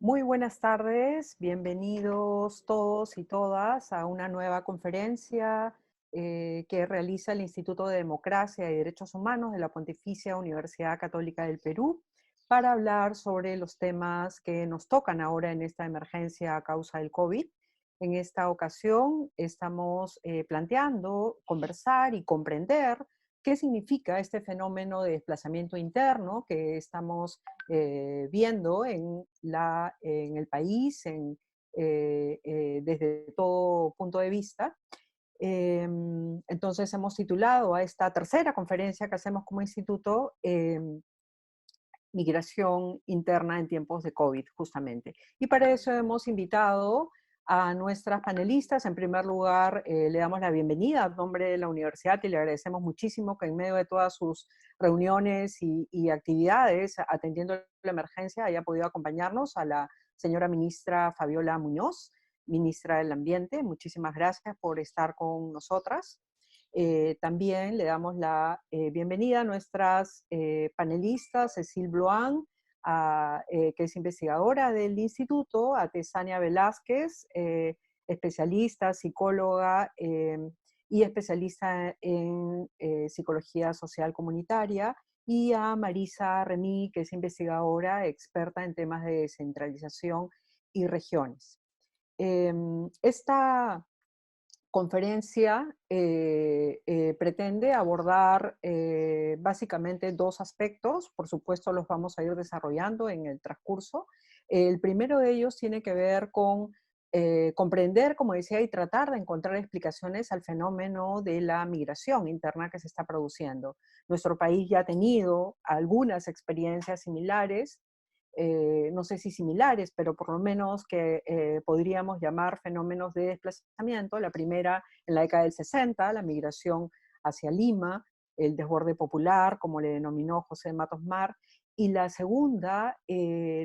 Muy buenas tardes, bienvenidos todos y todas a una nueva conferencia que realiza el Instituto de Democracia y Derechos Humanos de la Pontificia Universidad Católica del Perú para hablar sobre los temas que nos tocan ahora en esta emergencia a causa del COVID. En esta ocasión estamos planteando conversar y comprender qué significa este fenómeno de desplazamiento interno que estamos viendo en el país desde todo punto de vista. Entonces hemos titulado a esta tercera conferencia que hacemos como instituto Migración interna en tiempos de COVID, justamente. Y para eso hemos invitado a nuestras panelistas. En primer lugar, le damos la bienvenida a nombre de la universidad y le agradecemos muchísimo que en medio de todas sus reuniones y actividades atendiendo la emergencia haya podido acompañarnos a la señora ministra Fabiola Muñoz, ministra del Ambiente. Muchísimas gracias por estar con nosotras. También le damos la bienvenida a nuestras panelistas, Cecil Bloan, que es investigadora del instituto, a Tesania Velázquez, especialista, psicóloga y especialista en psicología social comunitaria, y a Marisa Remy, que es investigadora, experta en temas de descentralización y regiones. Esta conferencia pretende abordar básicamente dos aspectos. Por supuesto, los vamos a ir desarrollando en el transcurso. El primero de ellos tiene que ver con comprender, como decía, y tratar de encontrar explicaciones al fenómeno de la migración interna que se está produciendo. Nuestro país ya ha tenido algunas experiencias similares, no sé si similares, pero por lo menos que podríamos llamar fenómenos de desplazamiento. La primera en la década del 60, la migración hacia Lima, el desborde popular, como le denominó José Matos Mar, y la segunda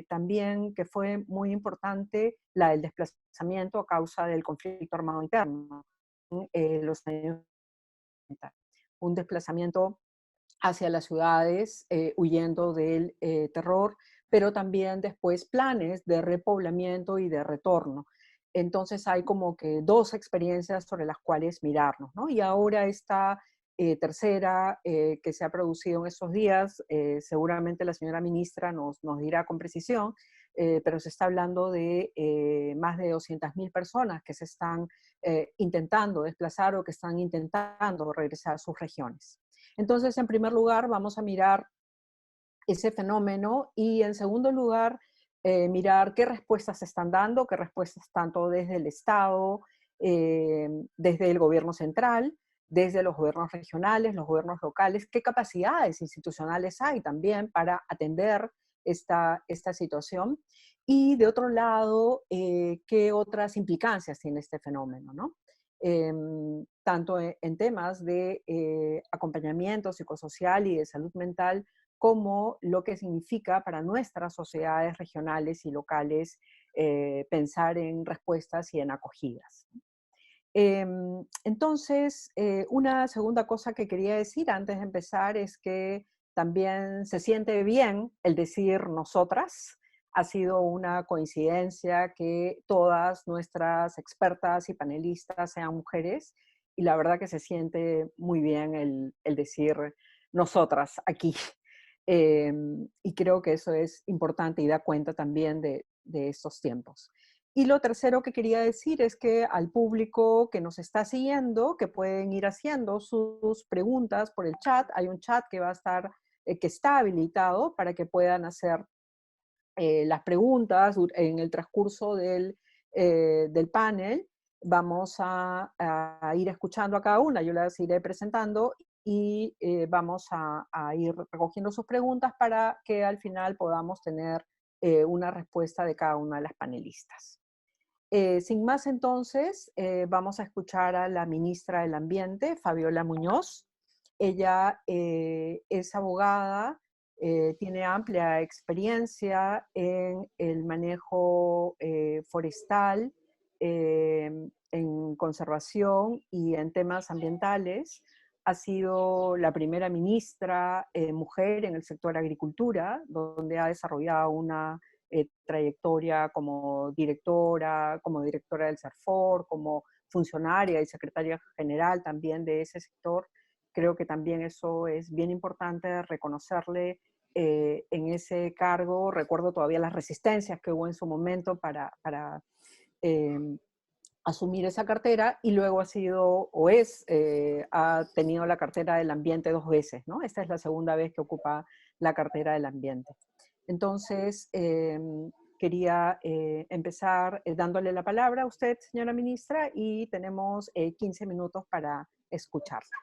también, que fue muy importante, la del desplazamiento a causa del conflicto armado interno, en los años 70. Un desplazamiento hacia las ciudades, huyendo del terror, pero también después planes de repoblamiento y de retorno. Entonces hay como que dos experiencias sobre las cuales mirarnos, ¿no? Y ahora esta tercera que se ha producido en estos días, seguramente la señora ministra nos dirá con precisión, pero se está hablando de más de 200.000 personas que se están intentando desplazar o que están intentando regresar a sus regiones. Entonces, en primer lugar, vamos a mirar ese fenómeno y en segundo lugar, mirar qué respuestas se están dando, qué respuestas tanto desde el Estado, desde el gobierno central, desde los gobiernos regionales, los gobiernos locales, qué capacidades institucionales hay también para atender esta situación. Y de otro lado, qué otras implicancias tiene este fenómeno, ¿no? Tanto en temas de acompañamiento psicosocial y de salud mental, como lo que significa para nuestras sociedades regionales y locales pensar en respuestas y en acogidas. Entonces, una segunda cosa que quería decir antes de empezar es que también se siente bien el decir nosotras. Ha sido una coincidencia que todas nuestras expertas y panelistas sean mujeres, y la verdad que se siente muy bien el decir nosotras aquí. Y creo que eso es importante y da cuenta también de estos tiempos. Y lo tercero que quería decir es que al público que nos está siguiendo, que pueden ir haciendo sus preguntas por el chat, hay un chat que va a estar, que está habilitado para que puedan hacer las preguntas en el transcurso del panel. Vamos a ir escuchando a cada una, yo las iré presentando y vamos a ir recogiendo sus preguntas para que al final podamos tener una respuesta de cada una de las panelistas. Sin más entonces, vamos a escuchar a la ministra del Ambiente, Fabiola Muñoz. Ella es abogada, tiene amplia experiencia en el manejo forestal, en conservación y en temas ambientales. Ha sido la primera ministra mujer en el sector agricultura, donde ha desarrollado una trayectoria como directora del CERFOR, como funcionaria y secretaria general también de ese sector. Creo que también eso es bien importante reconocerle en ese cargo. Recuerdo todavía las resistencias que hubo en su momento para eh, asumir esa cartera, y luego ha sido o ha tenido la cartera del ambiente 2 veces, ¿no? Esta es la segunda vez que ocupa la cartera del ambiente. Entonces, quería empezar dándole la palabra a usted, señora ministra, y tenemos 15 minutos para escucharla.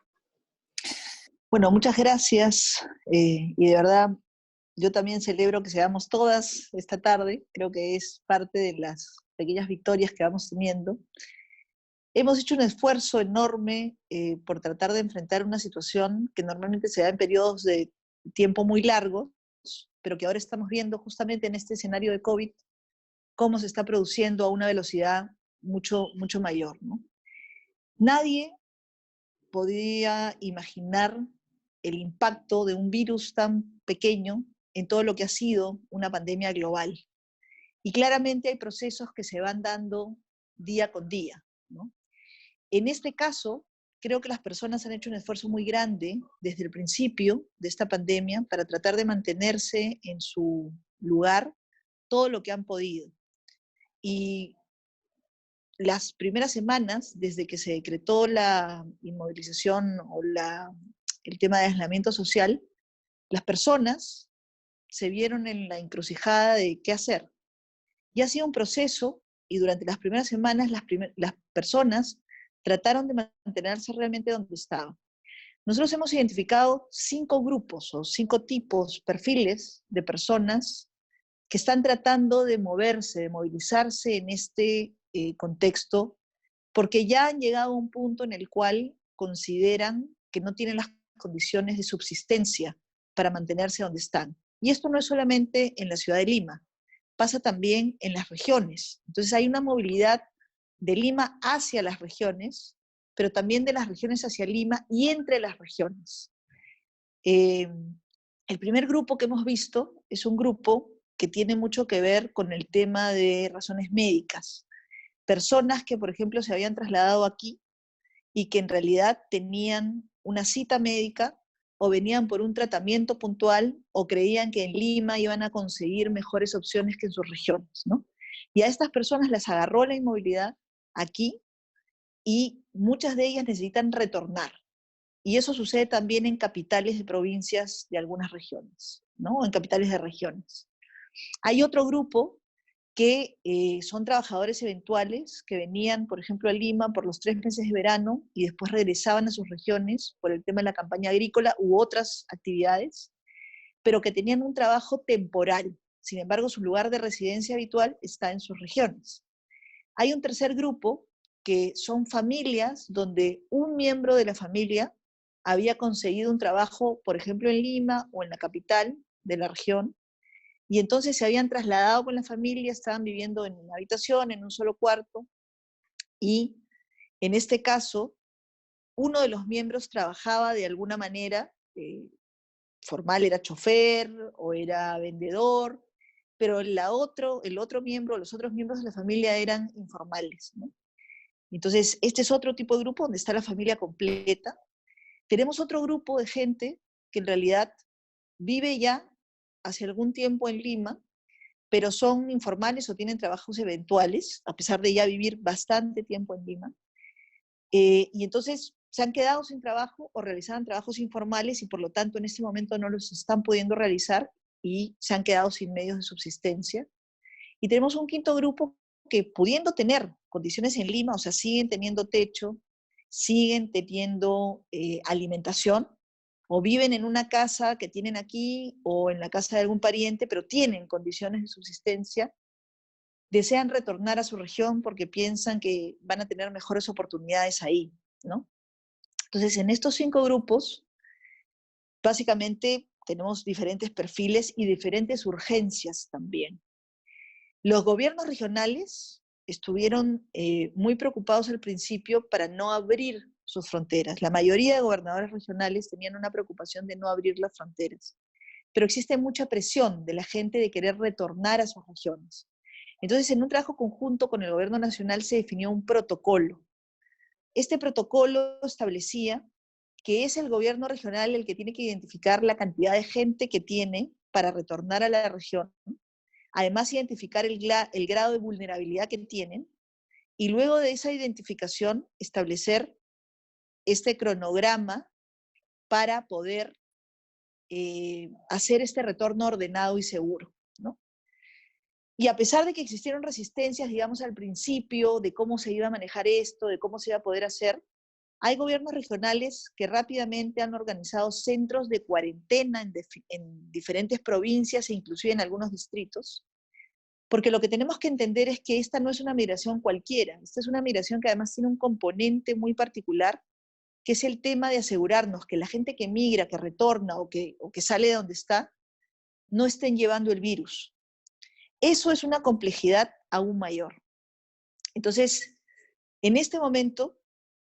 Bueno, muchas gracias. Y de verdad, yo también celebro que seamos todas esta tarde. Creo que es parte de las pequeñas victorias que vamos teniendo. Hemos hecho un esfuerzo enorme por tratar de enfrentar una situación que normalmente se da en periodos de tiempo muy largos, pero que ahora estamos viendo justamente en este escenario de COVID cómo se está produciendo a una velocidad mucho, mucho mayor, ¿no? Nadie podía imaginar el impacto de un virus tan pequeño en todo lo que ha sido una pandemia global. Y claramente hay procesos que se van dando día con día, ¿no? En este caso, creo que las personas han hecho un esfuerzo muy grande desde el principio de esta pandemia para tratar de mantenerse en su lugar todo lo que han podido. Y las primeras semanas, desde que se decretó la inmovilización o el tema de aislamiento social, las personas se vieron en la encrucijada de qué hacer. Y ha sido un proceso, y durante las primeras semanas las personas trataron de mantenerse realmente donde estaban. Nosotros hemos identificado 5 grupos o 5 tipos, perfiles de personas que están tratando de moverse, de movilizarse en este contexto, porque ya han llegado a un punto en el cual consideran que no tienen las condiciones de subsistencia para mantenerse donde están. Y esto no es solamente en la ciudad de Lima, pasa también en las regiones. Entonces hay una movilidad de Lima hacia las regiones, pero también de las regiones hacia Lima y entre las regiones. El primer grupo que hemos visto es un grupo que tiene mucho que ver con el tema de razones médicas. Personas que, por ejemplo, se habían trasladado aquí y que en realidad tenían una cita médica o venían por un tratamiento puntual o creían que en Lima iban a conseguir mejores opciones que en sus regiones, ¿no? Y a estas personas las agarró la inmovilidad aquí y muchas de ellas necesitan retornar. Y eso sucede también en capitales de provincias de algunas regiones, ¿no? En capitales de regiones. Hay otro grupo que son trabajadores eventuales que venían, por ejemplo, a Lima por los 3 meses de verano y después regresaban a sus regiones por el tema de la campaña agrícola u otras actividades, pero que tenían un trabajo temporal. Sin embargo, su lugar de residencia habitual está en sus regiones. Hay un tercer grupo que son familias donde un miembro de la familia había conseguido un trabajo, por ejemplo, en Lima o en la capital de la región, y entonces se habían trasladado con la familia, estaban viviendo en una habitación, en un solo cuarto, y en este caso, uno de los miembros trabajaba de alguna manera formal, era chofer o era vendedor, pero el otro miembro, los otros miembros de la familia eran informales, ¿no? Entonces, este es otro tipo de grupo donde está la familia completa. Tenemos otro grupo de gente que en realidad vive ya hace algún tiempo en Lima, pero son informales o tienen trabajos eventuales, a pesar de ya vivir bastante tiempo en Lima. Y entonces se han quedado sin trabajo o realizaban trabajos informales y por lo tanto en este momento no los están pudiendo realizar y se han quedado sin medios de subsistencia. Y tenemos un quinto grupo que pudiendo tener condiciones en Lima, o sea, siguen teniendo techo, siguen teniendo alimentación, o viven en una casa que tienen aquí o en la casa de algún pariente, pero tienen condiciones de subsistencia, desean retornar a su región porque piensan que van a tener mejores oportunidades ahí, ¿no? Entonces, en estos 5 grupos, básicamente tenemos diferentes perfiles y diferentes urgencias también. Los gobiernos regionales estuvieron muy preocupados al principio para no abrir sus fronteras. La mayoría de gobernadores regionales tenían una preocupación de no abrir las fronteras. pero existe mucha presión de la gente de querer retornar a sus regiones. Entonces, en un trabajo conjunto con el gobierno nacional se definió un protocolo. Este protocolo establecía que es el gobierno regional el que tiene que identificar la cantidad de gente que tiene para retornar a la región, además identificar el grado de vulnerabilidad que tienen, y luego de esa identificación establecer este cronograma para poder hacer este retorno ordenado y seguro, ¿no? Y a pesar de que existieron resistencias, digamos, al principio, de cómo se iba a manejar esto, de cómo se iba a poder hacer, hay gobiernos regionales que rápidamente han organizado centros de cuarentena en diferentes provincias e inclusive en algunos distritos, porque lo que tenemos que entender es que esta no es una migración cualquiera, esta es una migración que además tiene un componente muy particular, que es el tema de asegurarnos que la gente que migra, que retorna o que sale de donde está, no estén llevando el virus. Eso es una complejidad aún mayor. Entonces, en este momento,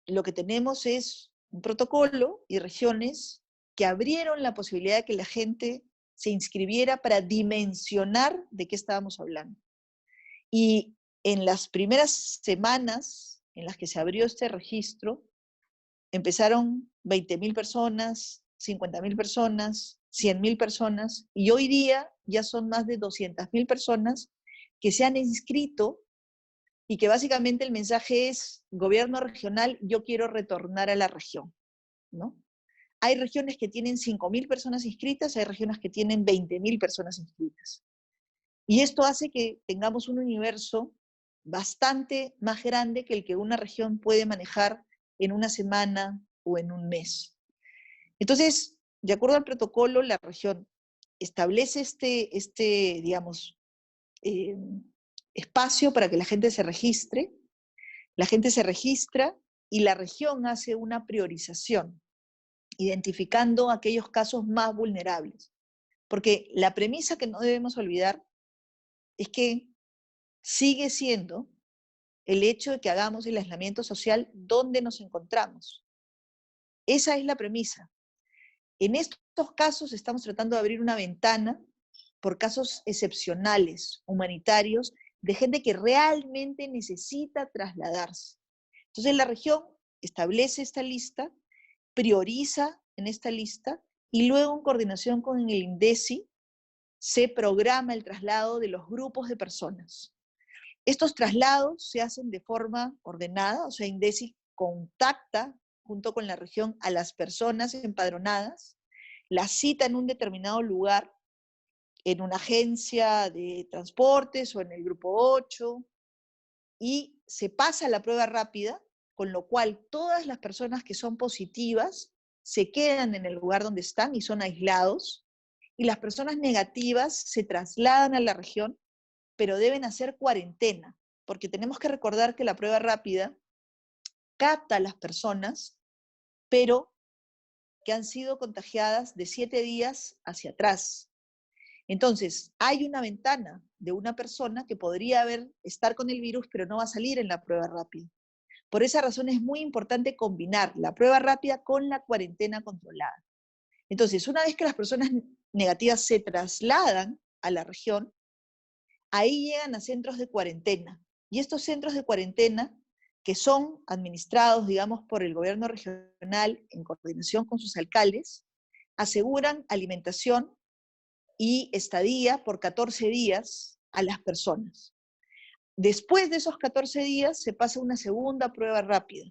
lo que tenemos es un protocolo y regiones que abrieron la posibilidad de que la gente se inscribiera para dimensionar de qué estábamos hablando. Y en las primeras semanas en las que se abrió este registro, empezaron 20.000 personas, 50.000 personas, 100.000 personas, y hoy día ya son más de 200.000 personas que se han inscrito y que básicamente el mensaje es, gobierno regional, yo quiero retornar a la región, ¿no? Hay regiones que tienen 5.000 personas inscritas, hay regiones que tienen 20.000 personas inscritas. Y esto hace que tengamos un universo bastante más grande que el que una región puede manejar en una semana o en un mes. Entonces, de acuerdo al protocolo, la región establece digamos, espacio para que la gente se registre, la gente se registra y la región hace una priorización, identificando aquellos casos más vulnerables. Porque la premisa que no debemos olvidar es que sigue siendo el hecho de que hagamos el aislamiento social donde nos encontramos. Esa es la premisa. En estos casos estamos tratando de abrir una ventana por casos excepcionales, humanitarios, de gente que realmente necesita trasladarse. Entonces la región establece esta lista, prioriza en esta lista y luego en coordinación con el INDECI se programa el traslado de los grupos de personas. Estos traslados se hacen de forma ordenada, o sea, INDECI contacta junto con la región a las personas empadronadas, las cita en un determinado lugar, en una agencia de transportes o en el grupo 8, y se pasa la prueba rápida, con lo cual todas las personas que son positivas se quedan en el lugar donde están y son aislados, y las personas negativas se trasladan a la región, pero deben hacer cuarentena, porque tenemos que recordar que la prueba rápida capta a las personas, pero que han sido contagiadas de 7 días hacia atrás. Entonces, hay una ventana de una persona que podría estar con el virus, pero no va a salir en la prueba rápida. Por esa razón es muy importante combinar la prueba rápida con la cuarentena controlada. Entonces, una vez que las personas negativas se trasladan a la región, ahí llegan a centros de cuarentena. Y estos centros de cuarentena, que son administrados, digamos, por el gobierno regional en coordinación con sus alcaldes, aseguran alimentación y estadía por 14 días a las personas. Después de esos 14 días se pasa una segunda prueba rápida,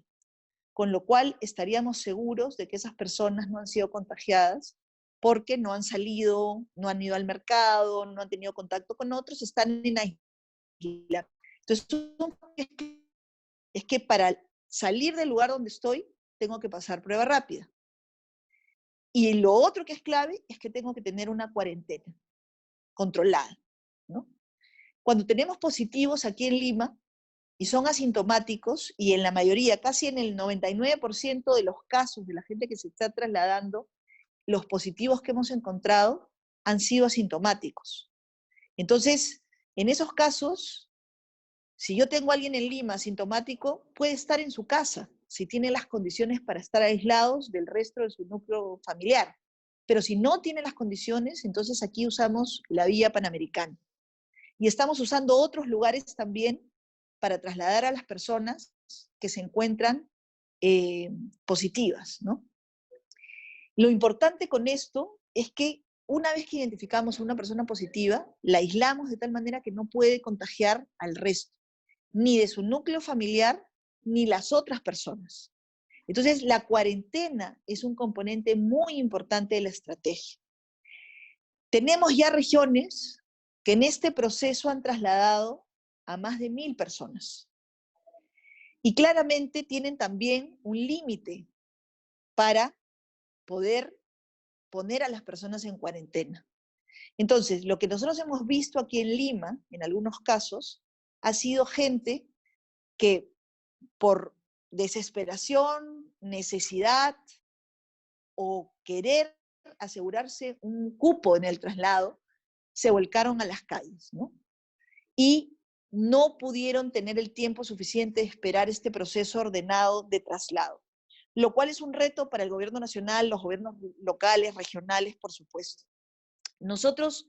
con lo cual estaríamos seguros de que esas personas no han sido contagiadas porque no han salido, no han ido al mercado, no han tenido contacto con otros, están en aislamiento. Entonces, es que para salir del lugar donde estoy, tengo que pasar prueba rápida. Y lo otro que es clave es que tengo que tener una cuarentena controlada, ¿no? Cuando tenemos positivos aquí en Lima y son asintomáticos, y en la mayoría, casi en el 99% de los casos de la gente que se está trasladando, los positivos que hemos encontrado han sido asintomáticos. Entonces, en esos casos, si yo tengo a alguien en Lima asintomático, puede estar en su casa, si tiene las condiciones para estar aislados del resto de su núcleo familiar. Pero si no tiene las condiciones, entonces aquí usamos la vía panamericana. Y estamos usando otros lugares también para trasladar a las personas que se encuentran positivas, ¿no? Lo importante con esto es que una vez que identificamos a una persona positiva, la aislamos de tal manera que no puede contagiar al resto, ni de su núcleo familiar, ni las otras personas. Entonces, la cuarentena es un componente muy importante de la estrategia. Tenemos ya regiones que en este proceso han trasladado a más de 1000 personas. Y claramente tienen también un límite para poder poner a las personas en cuarentena. Entonces, lo que nosotros hemos visto aquí en Lima, en algunos casos, ha sido gente que por desesperación, necesidad o querer asegurarse un cupo en el traslado, se volcaron a las calles, ¿no? Y no pudieron tener el tiempo suficiente de esperar este proceso ordenado de traslado, lo cual es un reto para el gobierno nacional, los gobiernos locales, regionales, por supuesto. Nosotros,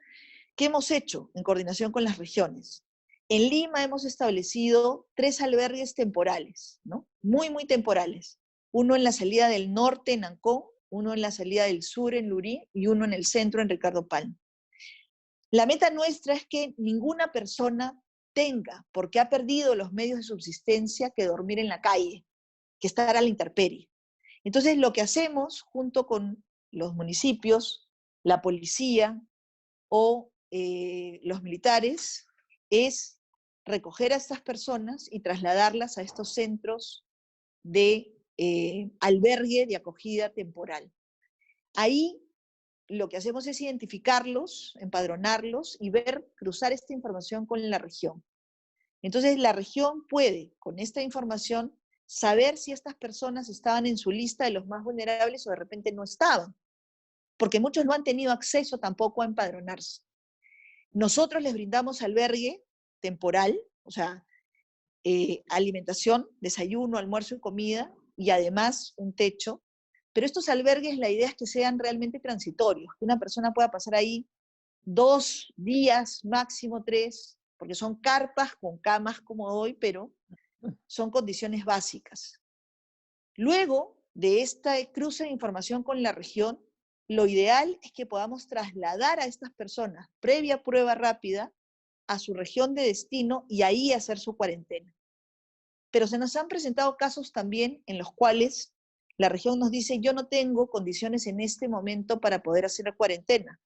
¿qué hemos hecho en coordinación con las regiones? En Lima hemos establecido 3 albergues temporales, ¿no? Muy, muy temporales. Uno en la salida del norte, en Ancón, uno en la salida del sur, en Lurí, y uno en el centro, en Ricardo Palma. La meta nuestra es que ninguna persona tenga, porque ha perdido los medios de subsistencia, que dormir en la calle, que estar a la intemperie. Entonces, lo que hacemos junto con los municipios, la policía o los militares es recoger a estas personas y trasladarlas a estos centros de albergue de acogida temporal. Ahí lo que hacemos es identificarlos, empadronarlos y ver, cruzar esta información con la región. Entonces, la región puede, con esta información, saber si estas personas estaban en su lista de los más vulnerables o de repente no estaban, porque muchos no han tenido acceso tampoco a empadronarse. Nosotros les brindamos albergue temporal, o sea, alimentación, desayuno, almuerzo y comida, y además un techo. Pero estos albergues, la idea es que sean realmente transitorios, que una persona pueda pasar ahí 2 días, máximo 3, porque son carpas con camas como hoy, pero son condiciones básicas. Luego de este cruce de información con la región, lo ideal es que podamos trasladar a estas personas, previa prueba rápida, a su región de destino y ahí hacer su cuarentena. Pero se nos han presentado casos también en los cuales la región nos dice: yo no tengo condiciones en este momento para poder hacer la cuarentena.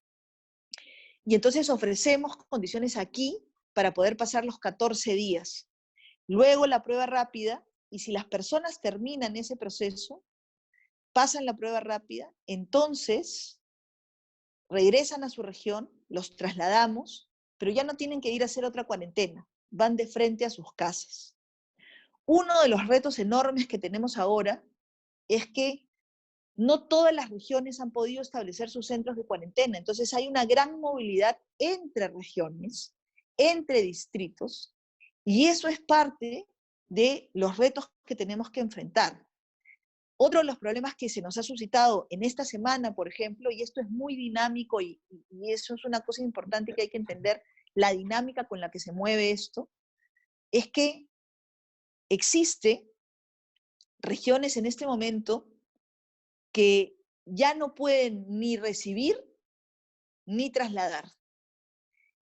Y entonces ofrecemos condiciones aquí para poder pasar los 14 días. Luego la prueba rápida, y si las personas terminan ese proceso, pasan la prueba rápida, entonces regresan a su región, los trasladamos, pero ya no tienen que ir a hacer otra cuarentena, van de frente a sus casas. Uno de los retos enormes que tenemos ahora es que no todas las regiones han podido establecer sus centros de cuarentena, entonces hay una gran movilidad entre regiones, entre distritos, y eso es parte de los retos que tenemos que enfrentar. Otro de los problemas que se nos ha suscitado en esta semana, por ejemplo, y esto es muy dinámico y eso es una cosa importante que hay que entender, la dinámica con la que se mueve esto, es que existe regiones en este momento que ya no pueden ni recibir ni trasladar.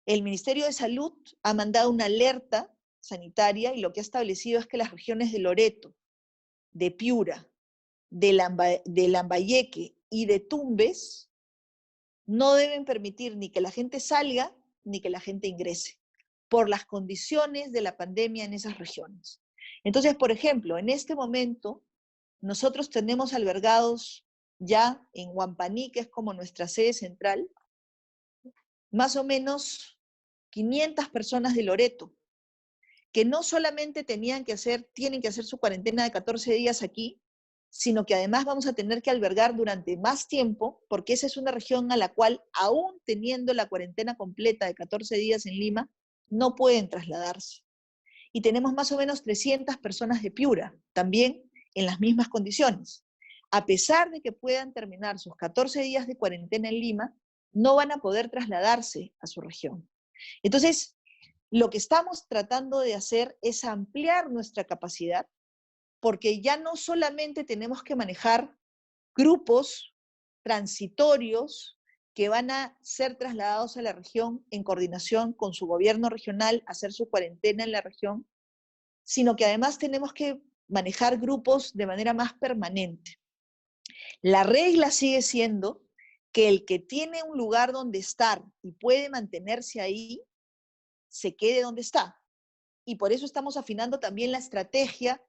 El Ministerio de Salud ha mandado una alerta sanitaria y lo que ha establecido es que las regiones de Loreto, de Piura, de Lambayeque y de Tumbes no deben permitir ni que la gente salga ni que la gente ingrese, por las condiciones de la pandemia en esas regiones. Entonces, por ejemplo, en este momento, nosotros tenemos albergados ya en Huampaní, que es como nuestra sede central, más o menos 500 personas de Loreto, que no solamente tienen que hacer su cuarentena de 14 días aquí, sino que además vamos a tener que albergar durante más tiempo, porque esa es una región a la cual, aún teniendo la cuarentena completa de 14 días en Lima, no pueden trasladarse. Y tenemos más o menos 300 personas de Piura, también en las mismas condiciones. a pesar de que puedan terminar sus 14 días de cuarentena en Lima, no van a poder trasladarse a su región. Entonces, lo que estamos tratando de hacer es ampliar nuestra capacidad, porque ya no solamente tenemos que manejar grupos transitorios que van a ser trasladados a la región en coordinación con su gobierno regional, hacer su cuarentena en la región, sino que además tenemos que manejar grupos de manera más permanente. La regla sigue siendo que el que tiene un lugar donde estar y puede mantenerse ahí, se quede donde está. Y por eso estamos afinando también la estrategia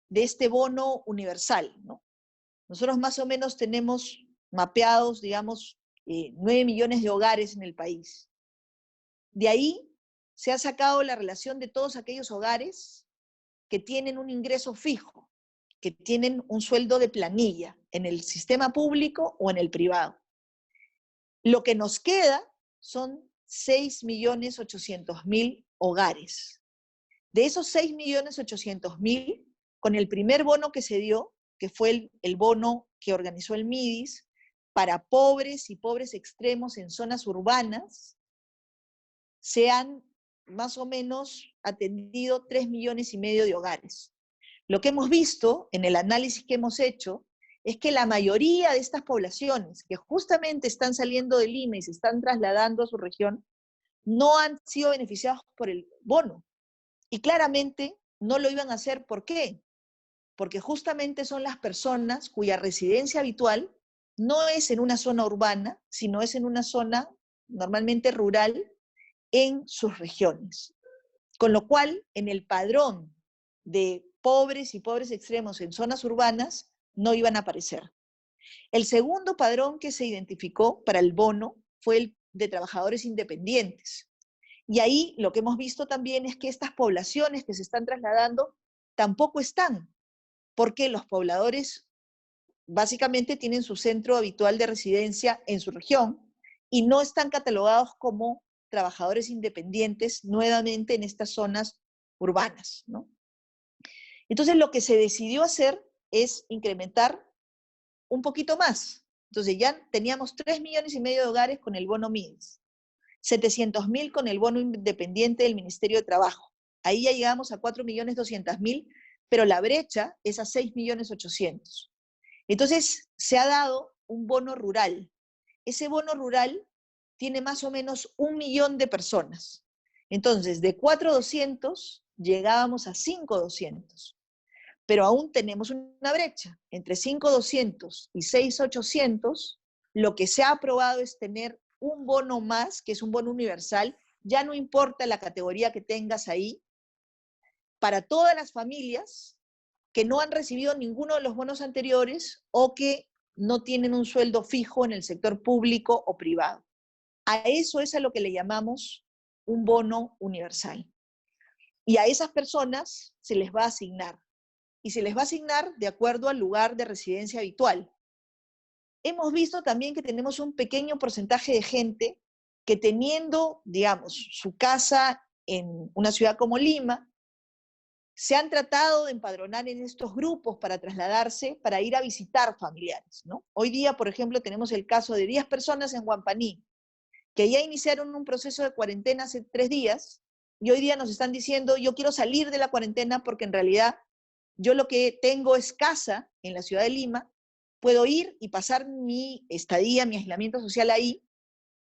de este bono universal, ¿no? Nosotros más o menos tenemos mapeados, digamos, 9 millones de hogares en el país. De ahí se ha sacado la relación de todos aquellos hogares que tienen un ingreso fijo, que tienen un sueldo de planilla en el sistema público o en el privado. Lo que nos queda son 6.800.000 hogares. De esos 6.800.000, con el primer bono que se dio, que fue el bono que organizó el MIDIS, para pobres y pobres extremos en zonas urbanas, se han más o menos atendido 3,5 millones de hogares. Lo que hemos visto en el análisis que hemos hecho es que la mayoría de estas poblaciones que justamente están saliendo de Lima y se están trasladando a su región, no han sido beneficiados por el bono. Y claramente no lo iban a hacer. ¿Por qué? Porque justamente son las personas cuya residencia habitual no es en una zona urbana, sino es en una zona normalmente rural en sus regiones. Con lo cual, en el padrón de pobres y pobres extremos en zonas urbanas, no iban a aparecer. El segundo padrón que se identificó para el bono fue el de trabajadores independientes. Y ahí lo que hemos visto también es que estas poblaciones que se están trasladando tampoco están, porque los pobladores básicamente tienen su centro habitual de residencia en su región y no están catalogados como trabajadores independientes nuevamente en estas zonas urbanas, ¿no? Entonces lo que se decidió hacer es incrementar un poquito más. Entonces ya teníamos 3,5 millones de hogares con el bono MIDES, 700.000 con el bono independiente del Ministerio de Trabajo. Ahí ya llegamos a 4,200,000, pero la brecha es a 6,800,000. Entonces se ha dado un bono rural. Ese bono rural tiene más o menos 1 millón de personas. Entonces, de 4,200 llegábamos a 5,200. Pero aún tenemos una brecha. Entre 5,200 y 6,800, lo que se ha aprobado es tener un bono más, que es un bono universal, ya no importa la categoría que tengas ahí, para todas las familias que no han recibido ninguno de los bonos anteriores o que no tienen un sueldo fijo en el sector público o privado. A eso es a lo que le llamamos un bono universal. Y a esas personas se les va a asignar. Y se les va a asignar de acuerdo al lugar de residencia habitual. Hemos visto también que tenemos un pequeño porcentaje de gente que teniendo, digamos, su casa en una ciudad como Lima, se han tratado de empadronar en estos grupos para trasladarse, para ir a visitar familiares, ¿no? Hoy día, por ejemplo, tenemos el caso de 10 personas en Huampaní, que ya iniciaron un proceso de cuarentena hace 3 días, y hoy día nos están diciendo, yo quiero salir de la cuarentena porque en realidad yo lo que tengo es casa en la ciudad de Lima, puedo ir y pasar mi estadía, mi aislamiento social ahí,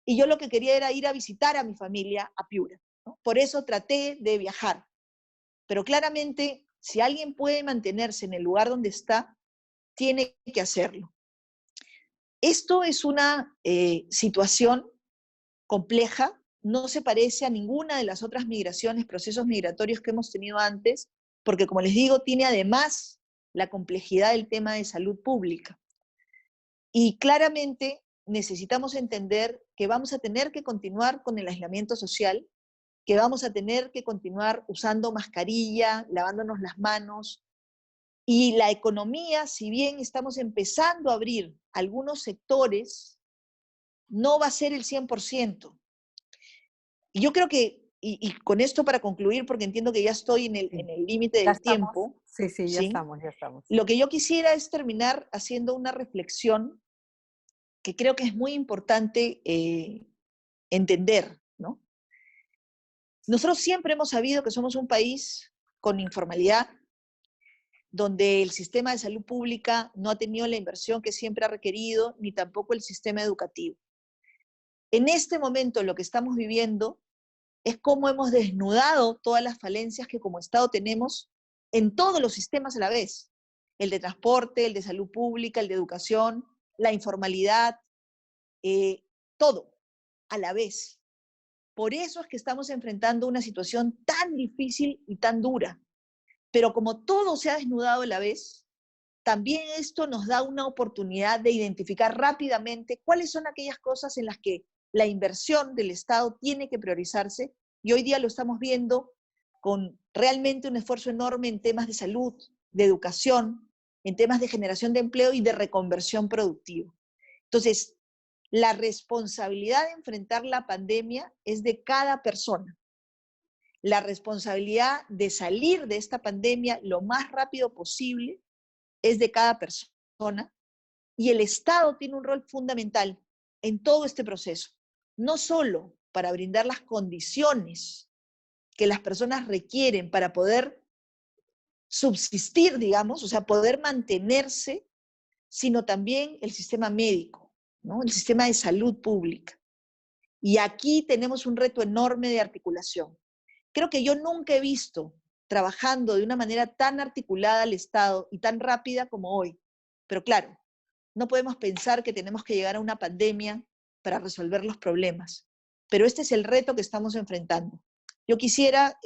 y yo lo que quería era ir a visitar a mi familia a Piura, ¿no? Por eso traté de viajar. Pero claramente, si alguien puede mantenerse en el lugar donde está, tiene que hacerlo. Esto es una situación compleja, no se parece a ninguna de las otras migraciones, procesos migratorios que hemos tenido antes, porque como les digo, tiene además la complejidad del tema de salud pública. Y claramente necesitamos entender que vamos a tener que continuar con el aislamiento social, que vamos a tener que continuar usando mascarilla, lavándonos las manos, y la economía, si bien estamos empezando a abrir algunos sectores, no va a ser el 100%. Y yo creo que, y con esto para concluir, porque entiendo que ya estoy en el límite del tiempo, Sí, sí, ya ¿sí? estamos, ya estamos. Lo que yo quisiera es terminar haciendo una reflexión que creo que es muy importante entender, ¿no? Nosotros siempre hemos sabido que somos un país con informalidad, donde el sistema de salud pública no ha tenido la inversión que siempre ha requerido, ni tampoco el sistema educativo. En este momento lo que estamos viviendo es cómo hemos desnudado todas las falencias que como Estado tenemos en todos los sistemas a la vez. El de transporte, el de salud pública, el de educación, la informalidad, todo a la vez. Por eso es que estamos enfrentando una situación tan difícil y tan dura. Pero como todo se ha desnudado a la vez, también esto nos da una oportunidad de identificar rápidamente cuáles son aquellas cosas en las que la inversión del Estado tiene que priorizarse, y hoy día lo estamos viendo con realmente un esfuerzo enorme en temas de salud, de educación, en temas de generación de empleo y de reconversión productiva. Entonces, la responsabilidad de enfrentar la pandemia es de cada persona. La responsabilidad de salir de esta pandemia lo más rápido posible es de cada persona, y el Estado tiene un rol fundamental en todo este proceso, no solo para brindar las condiciones que las personas requieren para poder subsistir, digamos, o sea, poder mantenerse, sino también el sistema médico, ¿no? El sistema de salud pública. Y aquí tenemos un reto enorme de articulación. Creo que yo nunca he visto trabajando de una manera tan articulada al Estado y tan rápida como hoy. Pero claro, no podemos pensar que tenemos que llegar a una pandemia para resolver los problemas. Pero este es el reto que estamos enfrentando. Yo quisiera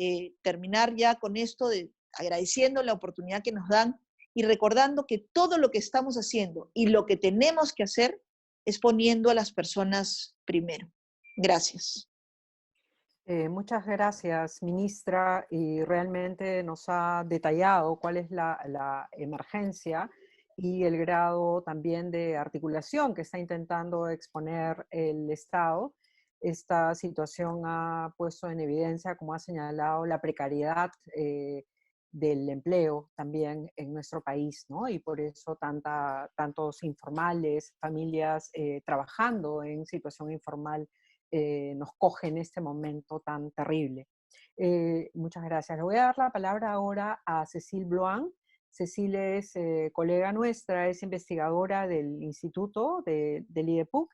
terminar ya con esto, agradeciendo la oportunidad que nos dan y recordando que todo lo que estamos haciendo y lo que tenemos que hacer es poniendo a las personas primero. Gracias. Muchas gracias, ministra, y realmente nos ha detallado cuál es la emergencia y el grado también de articulación que está intentando exponer el Estado. Esta situación ha puesto en evidencia, como ha señalado, la precariedad del empleo también en nuestro país, ¿no? Y por eso tantos informales, familias trabajando en situación informal nos coge en este momento tan terrible. Muchas gracias. Le voy a dar la palabra ahora a Cecile Bloin. Cecile es colega nuestra, es investigadora del Instituto del IDEPUC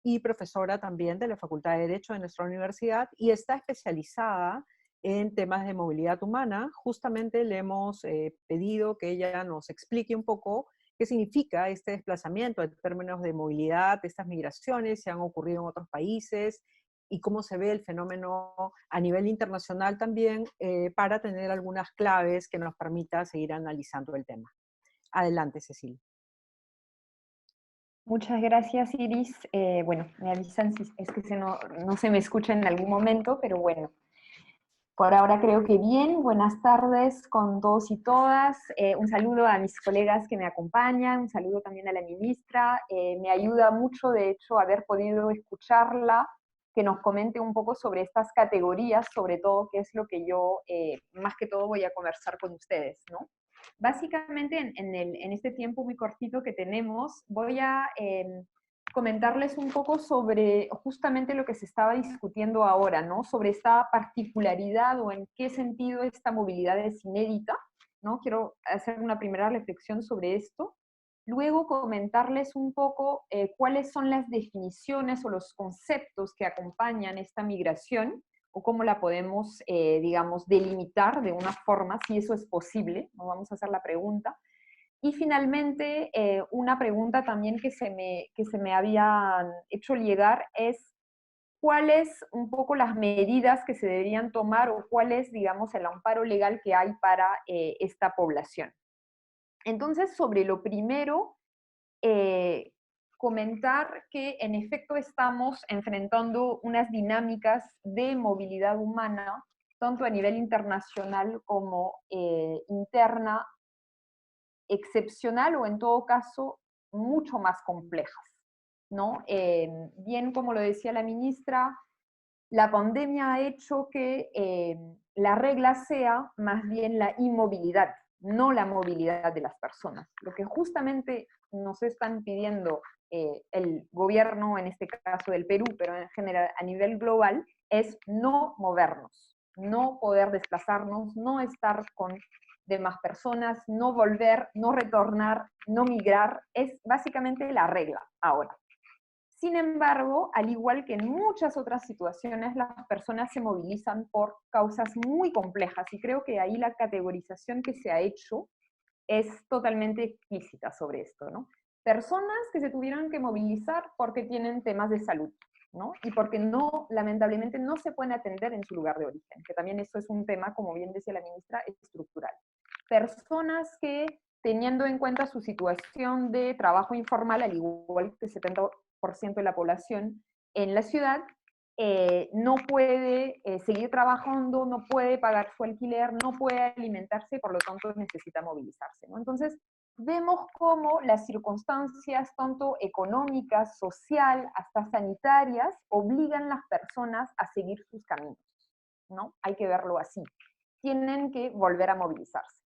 y profesora también de la Facultad de Derecho de nuestra universidad, y está especializada en temas de movilidad humana. Justamente le hemos pedido que ella nos explique un poco qué significa este desplazamiento en términos de movilidad, estas migraciones, se han ocurrido en otros países, y cómo se ve el fenómeno a nivel internacional también, para tener algunas claves que nos permita seguir analizando el tema. Adelante, Cecilia. Muchas gracias, Iris. Bueno, me avisan si es que no se me escucha en algún momento, pero bueno, por ahora creo que bien. Buenas tardes con todos y todas. Un saludo a mis colegas que me acompañan, un saludo también a la ministra. Me ayuda mucho, de hecho, haber podido escucharla, que nos comente un poco sobre estas categorías, sobre todo, que es lo que yo más que todo voy a conversar con ustedes, ¿no? Básicamente, en este tiempo muy cortito que tenemos, voy a comentarles un poco sobre justamente lo que se estaba discutiendo ahora, ¿no? Sobre esta particularidad o en qué sentido esta movilidad es inédita, ¿no? Quiero hacer una primera reflexión sobre esto. Luego comentarles un poco cuáles son las definiciones o los conceptos que acompañan esta migración, o cómo la podemos, digamos, delimitar de una forma, si eso es posible. Nos vamos a hacer la pregunta. Y finalmente, una pregunta también que se me habían hecho llegar es, ¿cuáles un poco las medidas que se deberían tomar o cuál es, digamos, el amparo legal que hay para esta población? Entonces, sobre lo primero, comentar que en efecto estamos enfrentando unas dinámicas de movilidad humana, tanto a nivel internacional como interna, excepcional o en todo caso mucho más complejas, ¿no? Bien, como lo decía la ministra, la pandemia ha hecho que la regla sea más bien la inmovilidad, no la movilidad de las personas. Lo que justamente nos están pidiendo el gobierno, en este caso del Perú, pero en general a nivel global, es no movernos, no poder desplazarnos, no estar con demás personas, no volver, no retornar, no migrar, es básicamente la regla ahora. Sin embargo, al igual que en muchas otras situaciones, las personas se movilizan por causas muy complejas y creo que ahí la categorización que se ha hecho es totalmente explícita sobre esto, ¿no? Personas que se tuvieron que movilizar porque tienen temas de salud, ¿no? Y porque no, lamentablemente, no se pueden atender en su lugar de origen, que también eso es un tema, como bien decía la ministra, estructural. Personas que, teniendo en cuenta su situación de trabajo informal, al igual que el 70% de la población en la ciudad, no puede seguir trabajando, no puede pagar su alquiler, no puede alimentarse, por lo tanto necesita movilizarse, ¿no? Entonces, vemos cómo las circunstancias, tanto económicas, social, hasta sanitarias, obligan a las personas a seguir sus caminos, ¿no? Hay que verlo así. Tienen que volver a movilizarse.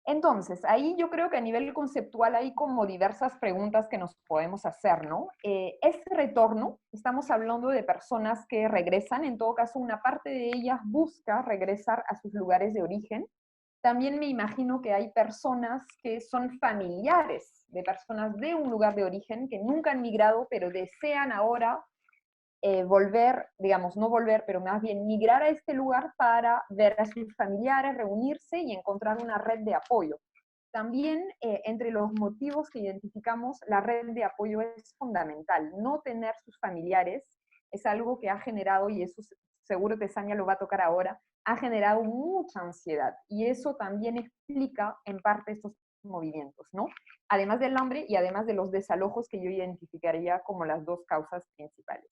Entonces, ahí yo creo que a nivel conceptual hay como diversas preguntas que nos podemos hacer, ¿no? Este retorno, estamos hablando de personas que regresan, en todo caso una parte de ellas busca regresar a sus lugares de origen. También me imagino que hay personas que son familiares de personas de un lugar de origen que nunca han migrado, pero desean ahora volver, digamos, no volver, pero más bien migrar a este lugar para ver a sus familiares, reunirse y encontrar una red de apoyo. También entre los motivos que identificamos, la red de apoyo es fundamental. No tener sus familiares es algo que ha generado, y eso seguro Tessania lo va a tocar ahora, ha generado mucha ansiedad. Y eso también explica en parte estos movimientos, ¿no? Además del hambre y además de los desalojos que yo identificaría como las dos causas principales.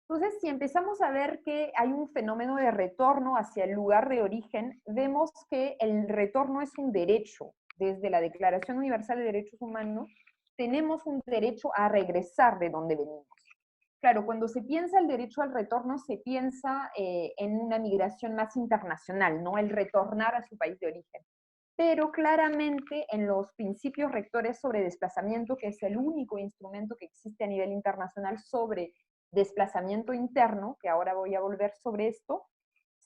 Entonces, si empezamos a ver que hay un fenómeno de retorno hacia el lugar de origen, vemos que el retorno es un derecho. Desde la Declaración Universal de Derechos Humanos, tenemos un derecho a regresar de donde venimos. Claro, cuando se piensa el derecho al retorno, se piensa en una migración más internacional, ¿no? El retornar a su país de origen. Pero claramente en los principios rectores sobre desplazamiento, que es el único instrumento que existe a nivel internacional sobre desplazamiento interno, que ahora voy a volver sobre esto,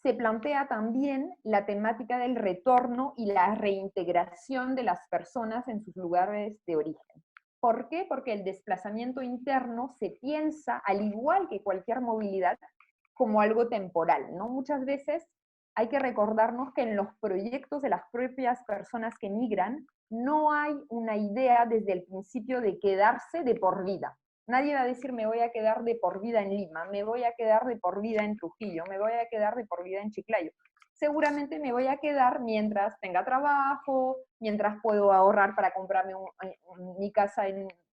se plantea también la temática del retorno y la reintegración de las personas en sus lugares de origen. ¿Por qué? Porque el desplazamiento interno se piensa, al igual que cualquier movilidad, como algo temporal, ¿no? Muchas veces hay que recordarnos que en los proyectos de las propias personas que migran no hay una idea desde el principio de quedarse de por vida. Nadie va a decir me voy a quedar de por vida en Lima, me voy a quedar de por vida en Trujillo, me voy a quedar de por vida en Chiclayo. Seguramente me voy a quedar mientras tenga trabajo, mientras puedo ahorrar para comprarme mi casa,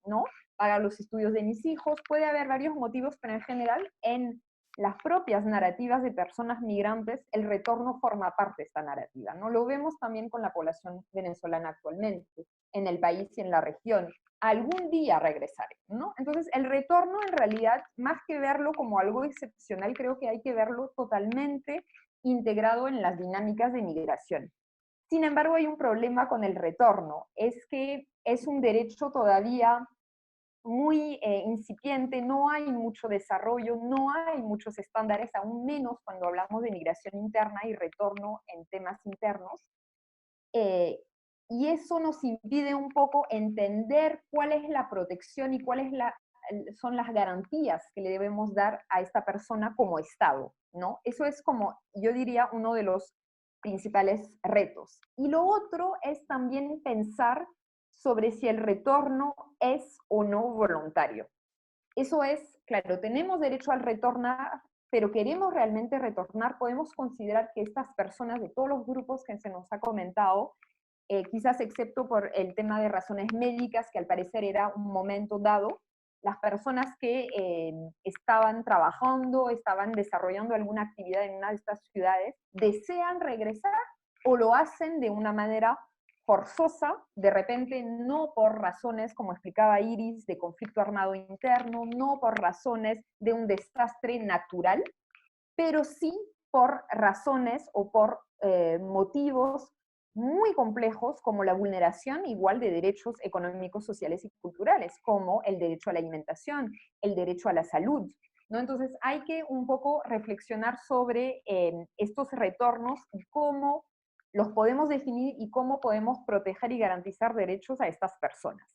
¿no? Pagar los estudios de mis hijos. Puede haber varios motivos, pero en general en las propias narrativas de personas migrantes, el retorno forma parte de esta narrativa, ¿no? Lo vemos también con la población venezolana actualmente, en el país y en la región. Algún día regresaré, ¿no? Entonces, el retorno en realidad, más que verlo como algo excepcional, creo que hay que verlo totalmente integrado en las dinámicas de migración. Sin embargo, hay un problema con el retorno, es que es un derecho todavía muy incipiente, no hay mucho desarrollo, no hay muchos estándares, aún menos cuando hablamos de migración interna y retorno en temas internos. Y eso nos impide un poco entender cuál es la protección y cuáles son las garantías que le debemos dar a esta persona como Estado, ¿no? Eso es como, yo diría, uno de los principales retos. Y lo otro es también pensar sobre si el retorno es o no voluntario. Eso es, claro, tenemos derecho al retornar, pero queremos realmente retornar, podemos considerar que estas personas de todos los grupos que se nos ha comentado, quizás excepto por el tema de razones médicas, que al parecer era un momento dado, las personas que estaban trabajando, estaban desarrollando alguna actividad en una de estas ciudades, desean regresar o lo hacen de una manera forzosa, de repente no por razones, como explicaba Iris, de conflicto armado interno, no por razones de un desastre natural, pero sí por razones o por motivos muy complejos como la vulneración igual de derechos económicos, sociales y culturales, como el derecho a la alimentación, el derecho a la salud, ¿no? Entonces hay que un poco reflexionar sobre estos retornos y cómo los podemos definir y cómo podemos proteger y garantizar derechos a estas personas.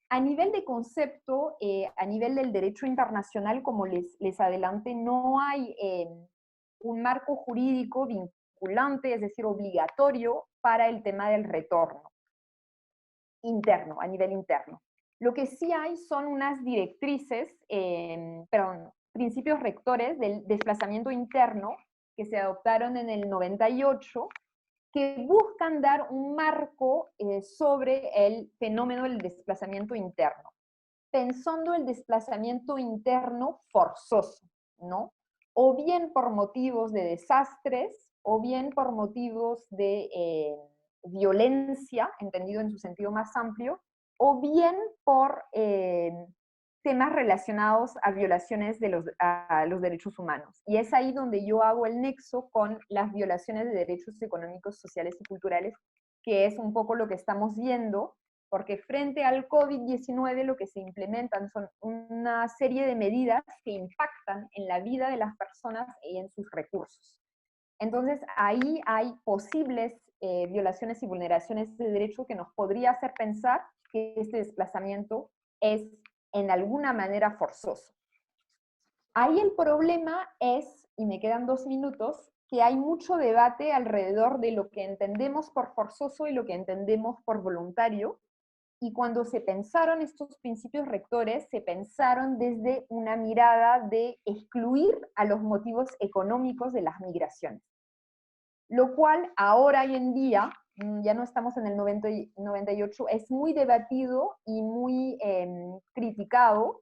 A nivel de concepto, a nivel del derecho internacional, como les adelanté, no hay un marco jurídico vinculante, es decir, obligatorio para el tema del retorno interno, a nivel interno. Lo que sí hay son unas directrices, principios rectores del desplazamiento interno que se adoptaron en el 98, que buscan dar un marco sobre el fenómeno del desplazamiento interno, pensando el desplazamiento interno forzoso, ¿no? O bien por motivos de desastres, o bien por motivos de violencia, entendido en su sentido más amplio, o bien por temas relacionados a violaciones a los derechos humanos. Y es ahí donde yo hago el nexo con las violaciones de derechos económicos, sociales y culturales, que es un poco lo que estamos viendo, porque frente al COVID-19 lo que se implementan son una serie de medidas que impactan en la vida de las personas y en sus recursos. Entonces ahí hay posibles violaciones y vulneraciones de derecho que nos podría hacer pensar que este desplazamiento es en alguna manera forzoso. Ahí el problema es, y me quedan 2 minutos, que hay mucho debate alrededor de lo que entendemos por forzoso y lo que entendemos por voluntario, y cuando se pensaron estos principios rectores, se pensaron desde una mirada de excluir a los motivos económicos de las migraciones. Lo cual ahora, hoy en día, ya no estamos en el 98, es muy debatido y muy criticado,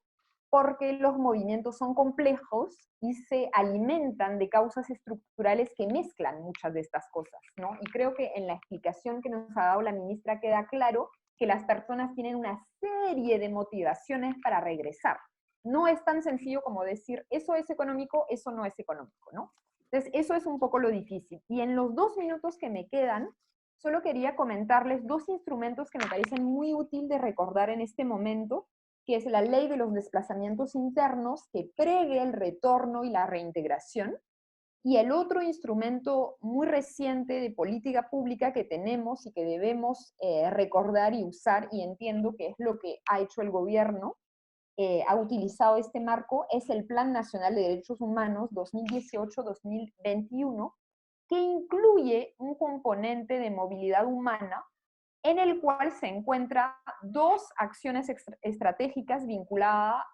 porque los movimientos son complejos y se alimentan de causas estructurales que mezclan muchas de estas cosas, ¿no? Y creo que en la explicación que nos ha dado la ministra queda claro que las personas tienen una serie de motivaciones para regresar. No es tan sencillo como decir, eso es económico, eso no es económico, ¿no? Entonces, eso es un poco lo difícil. Y en los 2 minutos que me quedan, solo quería comentarles 2 instrumentos que me parecen muy útil de recordar en este momento, que es la ley de los desplazamientos internos, que prevé el retorno y la reintegración, y el otro instrumento muy reciente de política pública que tenemos y que debemos recordar y usar, y entiendo que es lo que ha hecho el gobierno, ha utilizado este marco, es el Plan Nacional de Derechos Humanos 2018-2021, que incluye un componente de movilidad humana en el cual se encuentran 2 acciones estratégicas vinculadas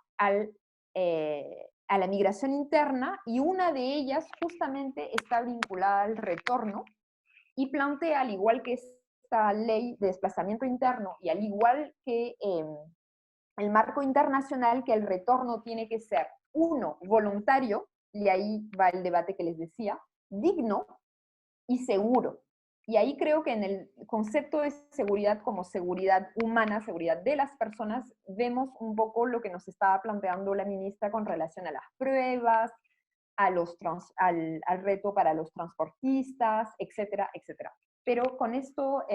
a la migración interna, y una de ellas justamente está vinculada al retorno y plantea, al igual que esta ley de desplazamiento interno y al igual que el marco internacional, que el retorno tiene que ser, 1, voluntario, y ahí va el debate que les decía, digno y seguro. Y ahí creo que en el concepto de seguridad como seguridad humana, seguridad de las personas, vemos un poco lo que nos estaba planteando la ministra con relación a las pruebas, al reto para los transportistas, etcétera, etcétera. Pero con esto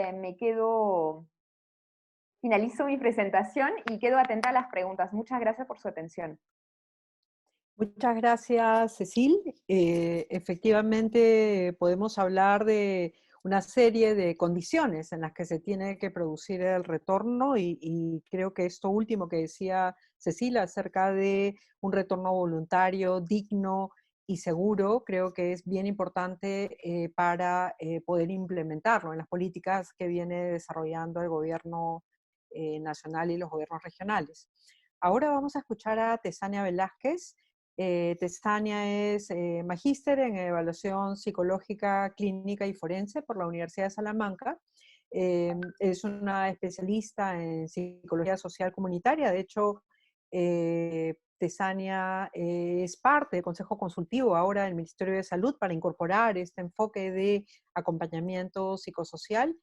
finalizo mi presentación y quedo atenta a las preguntas. Muchas gracias por su atención. Muchas gracias, Cecil. Efectivamente, podemos hablar de una serie de condiciones en las que se tiene que producir el retorno, y creo que esto último que decía Cecil acerca de un retorno voluntario, digno y seguro, creo que es bien importante para poder implementarlo en las políticas que viene desarrollando el gobierno nacional y los gobiernos regionales. Ahora vamos a escuchar a Tesania Velázquez. Tesania es magíster en evaluación psicológica, clínica y forense por la Universidad de Salamanca. Es una especialista en psicología social comunitaria. De hecho, Tesania es parte del Consejo Consultivo ahora del Ministerio de Salud para incorporar este enfoque de acompañamiento psicosocial.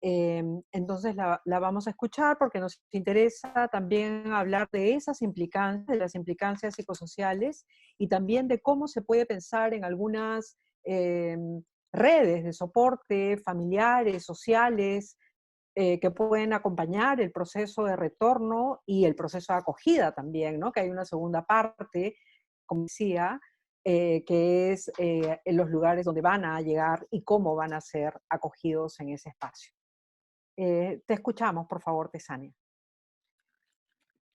Entonces la vamos a escuchar porque nos interesa también hablar de esas implicancias, de las implicancias psicosociales, y también de cómo se puede pensar en algunas redes de soporte familiares, sociales, que pueden acompañar el proceso de retorno y el proceso de acogida también, ¿no? Que hay una segunda parte, como decía, que es en los lugares donde van a llegar y cómo van a ser acogidos en ese espacio. Te escuchamos, por favor, Tesania.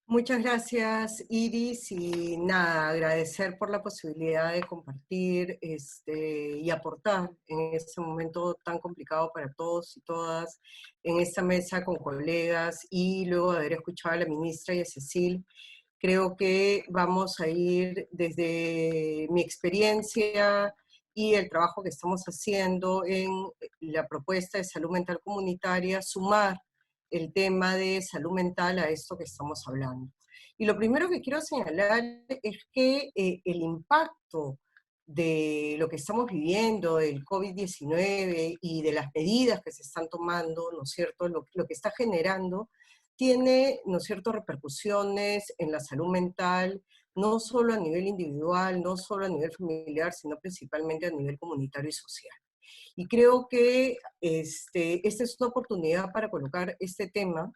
Muchas gracias, Iris, y nada, agradecer por la posibilidad de compartir y aportar en este momento tan complicado para todos y todas en esta mesa con colegas, y luego de haber escuchado a la ministra y a Cecil, creo que vamos a ir desde mi experiencia y el trabajo que estamos haciendo en la propuesta de salud mental comunitaria, sumar el tema de salud mental a esto que estamos hablando. Y lo primero que quiero señalar es que el impacto de lo que estamos viviendo, del COVID-19 y de las medidas que se están tomando, ¿no es cierto?, lo que está generando, tiene, ¿no es cierto?, repercusiones en la salud mental, no solo a nivel individual, no solo a nivel familiar, sino principalmente a nivel comunitario y social. Y creo que esta es una oportunidad para colocar este tema,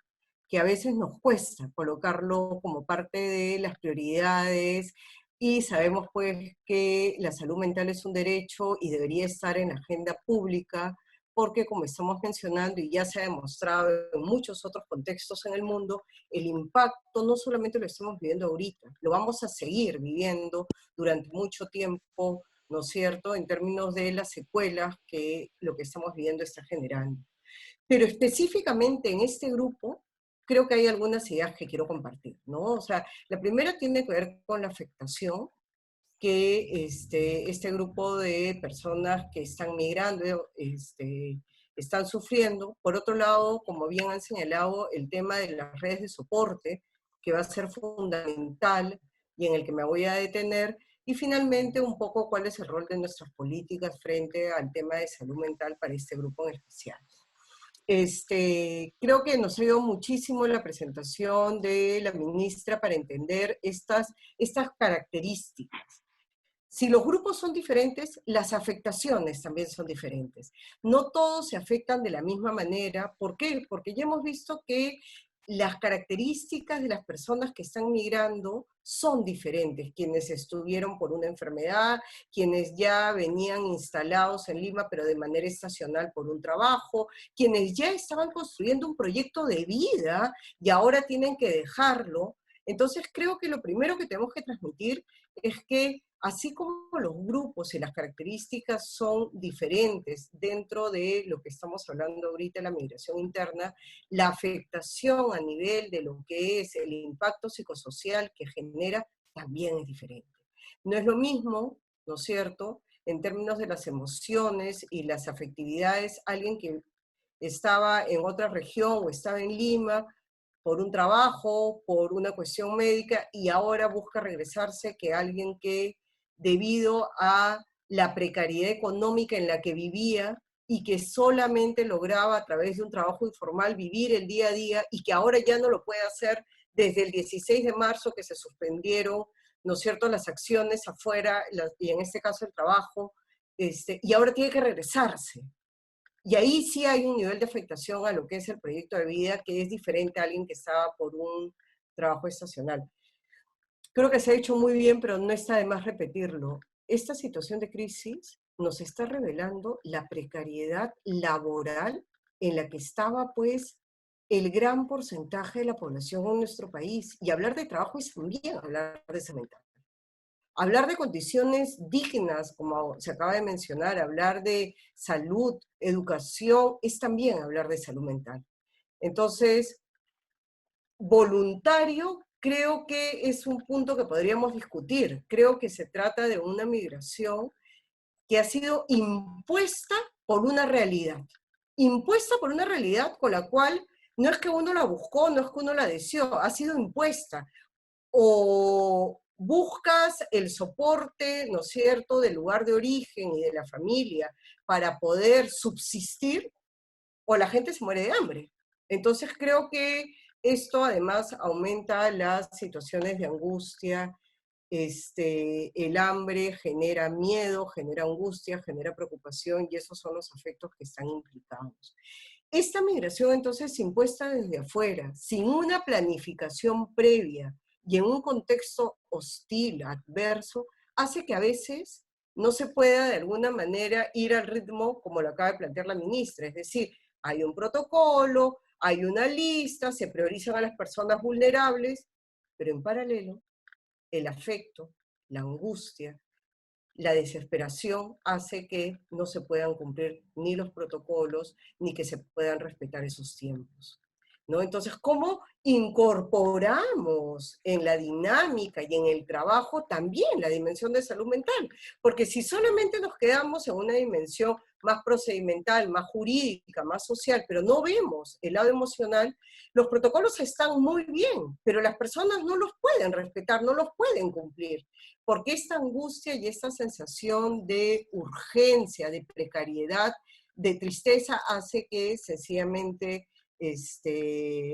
que a veces nos cuesta colocarlo como parte de las prioridades, y sabemos pues que la salud mental es un derecho y debería estar en la agenda pública, porque como estamos mencionando y ya se ha demostrado en muchos otros contextos en el mundo, el impacto no solamente lo estamos viviendo ahorita, lo vamos a seguir viviendo durante mucho tiempo, ¿no es cierto?, en términos de las secuelas que lo que estamos viviendo está generando. Pero específicamente en este grupo, creo que hay algunas ideas que quiero compartir, ¿no? O sea, la primera tiene que ver con la afectación que este grupo de personas que están migrando están sufriendo. Por otro lado, como bien han señalado, el tema de las redes de soporte, que va a ser fundamental y en el que me voy a detener. Y finalmente, un poco cuál es el rol de nuestras políticas frente al tema de salud mental para este grupo en especial. Creo que nos ayudó muchísimo la presentación de la ministra para entender estas características. Si los grupos son diferentes, las afectaciones también son diferentes. No todos se afectan de la misma manera. ¿Por qué? Porque ya hemos visto que las características de las personas que están migrando son diferentes. Quienes estuvieron por una enfermedad, quienes ya venían instalados en Lima, pero de manera estacional por un trabajo, quienes ya estaban construyendo un proyecto de vida y ahora tienen que dejarlo. Entonces creo que lo primero que tenemos que transmitir es que así como los grupos y las características son diferentes dentro de lo que estamos hablando ahorita, la migración interna, la afectación a nivel de lo que es el impacto psicosocial que genera también es diferente. No es lo mismo, ¿no es cierto?, en términos de las emociones y las afectividades, alguien que estaba en otra región o estaba en Lima por un trabajo, por una cuestión médica, y ahora busca regresarse, que alguien que debido a la precariedad económica en la que vivía y que solamente lograba a través de un trabajo informal vivir el día a día y que ahora ya no lo puede hacer desde el 16 de marzo que se suspendieron, ¿no es cierto?, las acciones afuera, y en este caso el trabajo, y ahora tiene que regresarse. Y ahí sí hay un nivel de afectación a lo que es el proyecto de vida que es diferente a alguien que estaba por un trabajo estacional. Creo que se ha hecho muy bien, pero no está de más repetirlo. Esta situación de crisis nos está revelando la precariedad laboral en la que estaba, pues, el gran porcentaje de la población en nuestro país. Y hablar de trabajo es también hablar de salud mental. Hablar de condiciones dignas, como se acaba de mencionar, hablar de salud, educación, es también hablar de salud mental. Entonces, voluntario, creo que es un punto que podríamos discutir. Creo que se trata de una migración que ha sido impuesta por una realidad. Impuesta por una realidad con la cual no es que uno la buscó, no es que uno la deseó, ha sido impuesta. O buscas el soporte, ¿no es cierto?, del lugar de origen y de la familia para poder subsistir, o la gente se muere de hambre. Entonces creo que esto además aumenta las situaciones de angustia el hambre genera miedo, genera angustia, genera preocupación, y esos son los afectos que están implicados. Esta migración entonces impuesta desde afuera, sin una planificación previa y en un contexto hostil, adverso, hace que a veces no se pueda de alguna manera ir al ritmo como lo acaba de plantear la ministra, es decir, hay un protocolo, hay una lista, se priorizan a las personas vulnerables, pero en paralelo el afecto, la angustia, la desesperación hace que no se puedan cumplir ni los protocolos, ni que se puedan respetar esos tiempos, ¿no? Entonces, ¿cómo incorporamos en la dinámica y en el trabajo también la dimensión de salud mental? Porque si solamente nos quedamos en una dimensión más procedimental, más jurídica, más social, pero no vemos el lado emocional, los protocolos están muy bien, pero las personas no los pueden respetar, no los pueden cumplir, porque esta angustia y esta sensación de urgencia, de precariedad, de tristeza, hace que sencillamente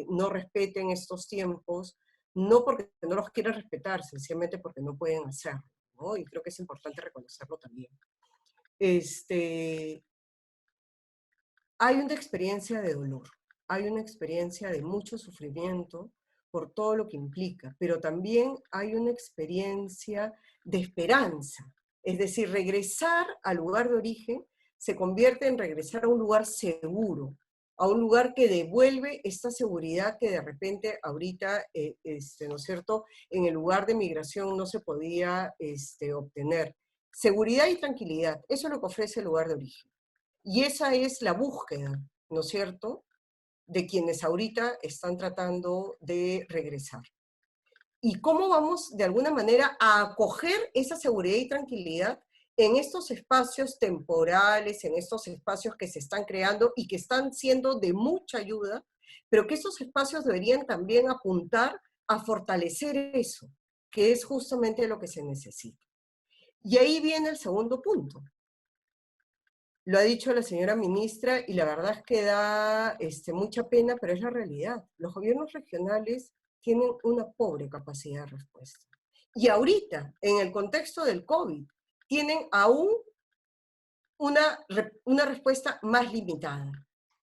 no respeten estos tiempos, no porque no los quieran respetar, sencillamente porque no pueden hacerlo, ¿no? Y creo que es importante reconocerlo también. Hay una experiencia de dolor, hay una experiencia de mucho sufrimiento por todo lo que implica, pero también hay una experiencia de esperanza. Es decir, regresar al lugar de origen se convierte en regresar a un lugar seguro, a un lugar que devuelve esta seguridad que de repente ahorita, ¿no es cierto?, en el lugar de migración no se podía obtener. Seguridad y tranquilidad, eso es lo que ofrece el lugar de origen. Y esa es la búsqueda, ¿no es cierto?, de quienes ahorita están tratando de regresar. ¿Y cómo vamos, de alguna manera, a acoger esa seguridad y tranquilidad en estos espacios temporales, en estos espacios que se están creando y que están siendo de mucha ayuda, pero que esos espacios deberían también apuntar a fortalecer eso, que es justamente lo que se necesita? Y ahí viene el segundo punto. Lo ha dicho la señora ministra y la verdad es que da mucha pena, pero es la realidad. Los gobiernos regionales tienen una pobre capacidad de respuesta. Y ahorita, en el contexto del COVID, tienen aún una respuesta más limitada,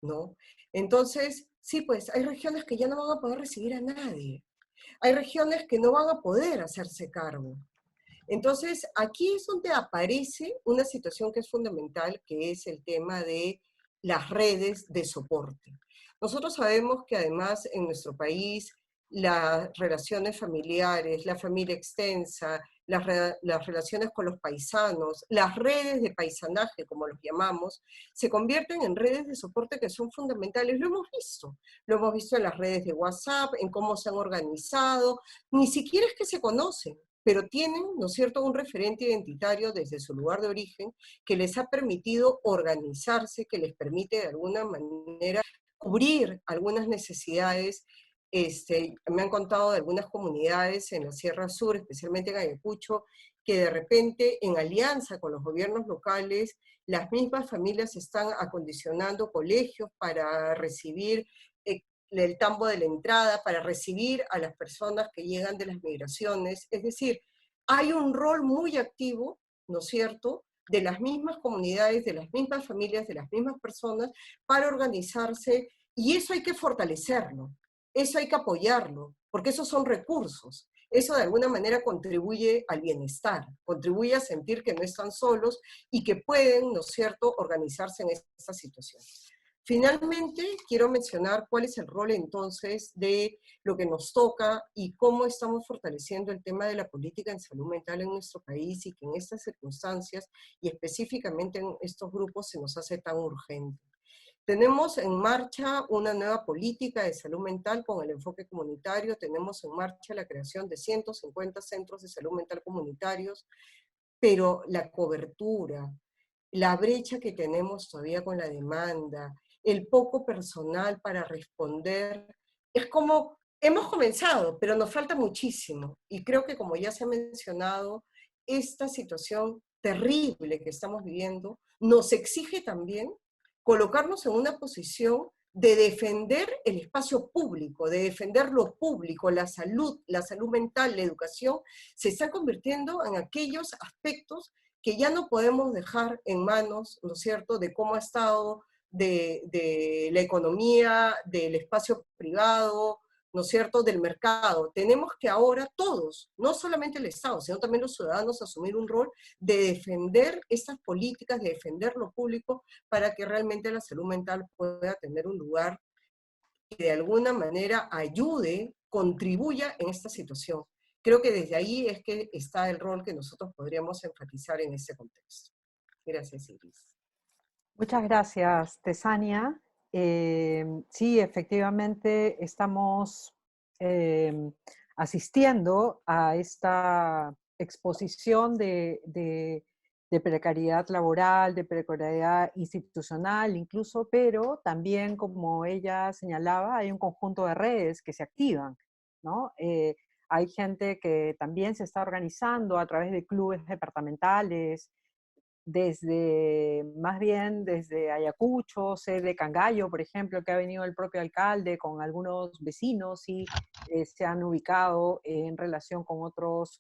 ¿no? Entonces, sí, pues hay regiones que ya no van a poder recibir a nadie. Hay regiones que no van a poder hacerse cargo. Entonces, aquí es donde aparece una situación que es fundamental, que es el tema de las redes de soporte. Nosotros sabemos que además en nuestro país las relaciones familiares, la familia extensa, las relaciones con los paisanos, las redes de paisanaje, como los llamamos, se convierten en redes de soporte que son fundamentales. Lo hemos visto en las redes de WhatsApp, en cómo se han organizado, ni siquiera es que se conocen, pero tienen, ¿no es cierto?, un referente identitario desde su lugar de origen que les ha permitido organizarse, que les permite de alguna manera cubrir algunas necesidades. Me han contado de algunas comunidades en la Sierra Sur, especialmente en Ayacucho, que de repente en alianza con los gobiernos locales, las mismas familias están acondicionando colegios para recibir el tambo de la entrada, para recibir a las personas que llegan de las migraciones. Es decir, hay un rol muy activo, ¿no es cierto?, de las mismas comunidades, de las mismas familias, de las mismas personas, para organizarse, y eso hay que fortalecerlo, eso hay que apoyarlo, porque esos son recursos. Eso de alguna manera contribuye al bienestar, contribuye a sentir que no están solos y que pueden, ¿no es cierto?, organizarse en esta situación. Finalmente, quiero mencionar cuál es el rol entonces de lo que nos toca y cómo estamos fortaleciendo el tema de la política en salud mental en nuestro país, y que en estas circunstancias y específicamente en estos grupos se nos hace tan urgente. Tenemos en marcha una nueva política de salud mental con el enfoque comunitario, tenemos en marcha la creación de 150 centros de salud mental comunitarios, pero la cobertura, la brecha que tenemos todavía con la demanda, el poco personal para responder, es como, hemos comenzado, pero nos falta muchísimo. Y creo que, como ya se ha mencionado, esta situación terrible que estamos viviendo nos exige también colocarnos en una posición de defender el espacio público, de defender lo público, la salud mental, la educación, se está convirtiendo en aquellos aspectos que ya no podemos dejar en manos, ¿no es cierto?, de cómo ha estado de la economía, del espacio privado, ¿no es cierto?, del mercado. Tenemos que ahora todos, no solamente el Estado, sino también los ciudadanos, asumir un rol de defender estas políticas, de defender lo público, para que realmente la salud mental pueda tener un lugar que de alguna manera ayude, contribuya en esta situación. Creo que desde ahí es que está el rol que nosotros podríamos enfatizar en este contexto. Gracias, Iris. Muchas gracias, Tesania. Sí, efectivamente estamos asistiendo a esta exposición de precariedad laboral, de precariedad institucional incluso, pero también, como ella señalaba, hay un conjunto de redes que se activan, ¿no? Hay gente que también se está organizando a través de clubes departamentales, más bien desde Ayacucho, sé de Cangallo, por ejemplo, que ha venido el propio alcalde con algunos vecinos y se han ubicado en relación con otras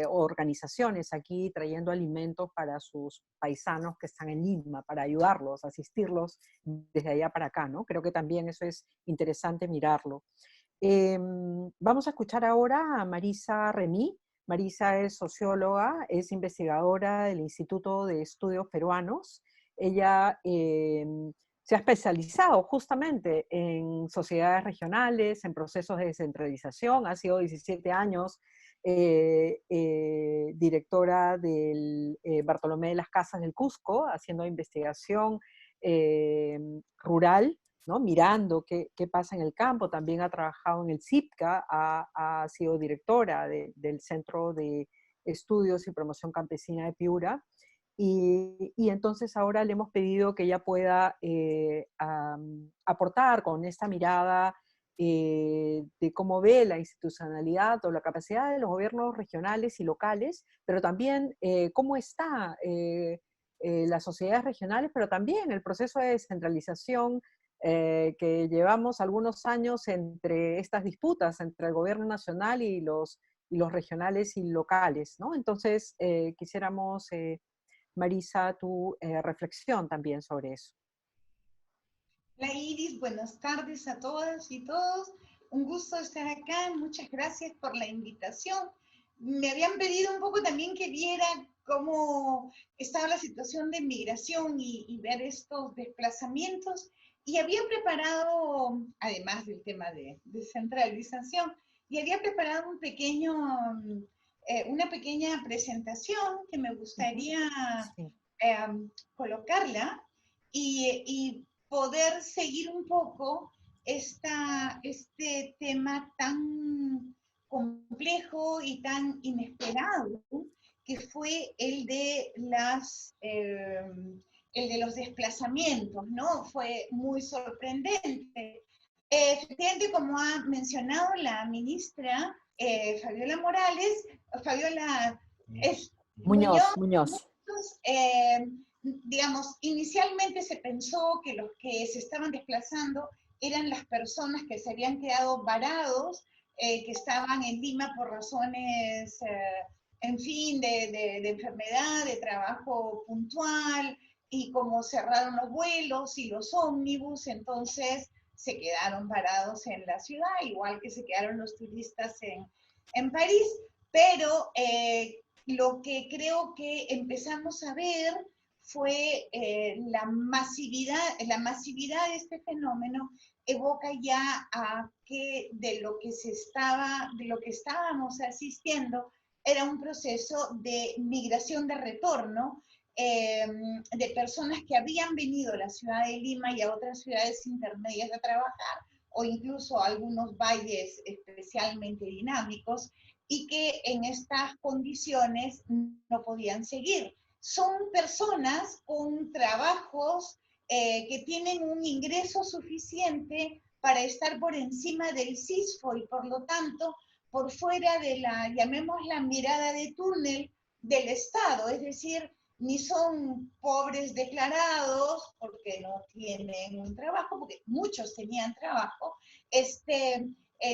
organizaciones aquí trayendo alimentos para sus paisanos que están en Lima, para ayudarlos, asistirlos desde allá para acá, ¿no? Creo que también eso es interesante mirarlo. Vamos a escuchar ahora a Marisa Remí. Marisa es socióloga, es investigadora del Instituto de Estudios Peruanos. Ella se ha especializado justamente en sociedades regionales, en procesos de descentralización. Ha sido 17 años directora del Bartolomé de las Casas del Cusco, haciendo investigación rural, ¿no? Mirando qué pasa en el campo. También ha trabajado en el CIPCA, ha sido directora del Centro de Estudios y Promoción Campesina de Piura, y entonces ahora le hemos pedido que ella pueda aportar con esta mirada de cómo ve la institucionalidad o la capacidad de los gobiernos regionales y locales, pero también cómo está las sociedades regionales, pero también el proceso de descentralización que llevamos algunos años entre estas disputas entre el gobierno nacional y los regionales y locales, ¿no? Entonces, quisiéramos, Marisa, tu reflexión también sobre eso. Hola Iris, buenas tardes a todas y todos. Un gusto estar acá, muchas gracias por la invitación. Me habían pedido un poco también que viera cómo estaba la situación de migración y ver estos desplazamientos. Y había preparado, además del tema de descentralización, y había preparado una pequeña presentación que me gustaría colocarla y poder seguir un poco este tema tan complejo y tan inesperado que fue el de los desplazamientos, ¿no? Fue muy sorprendente. Efectivamente, como ha mencionado la ministra Fabiola Morales, Fabiola Muñoz. Digamos, inicialmente se pensó que los que se estaban desplazando eran las personas que se habían quedado varados, que estaban en Lima por razones, en fin, de enfermedad, de trabajo puntual, y como cerraron los vuelos y los ómnibus, entonces se quedaron varados en la ciudad, igual que se quedaron los turistas en París, pero lo que creo que empezamos a ver fue la masividad de este fenómeno evoca ya a que de lo que estábamos asistiendo era un proceso de migración de retorno de personas que habían venido a la ciudad de Lima y a otras ciudades intermedias a trabajar, o incluso a algunos valles especialmente dinámicos, y que en estas condiciones no podían seguir. Son personas con trabajos que tienen un ingreso suficiente para estar por encima del CISFO y por lo tanto por fuera de llamémosla mirada de túnel del Estado, es decir, ni son pobres declarados porque no tienen un trabajo, porque muchos tenían trabajo,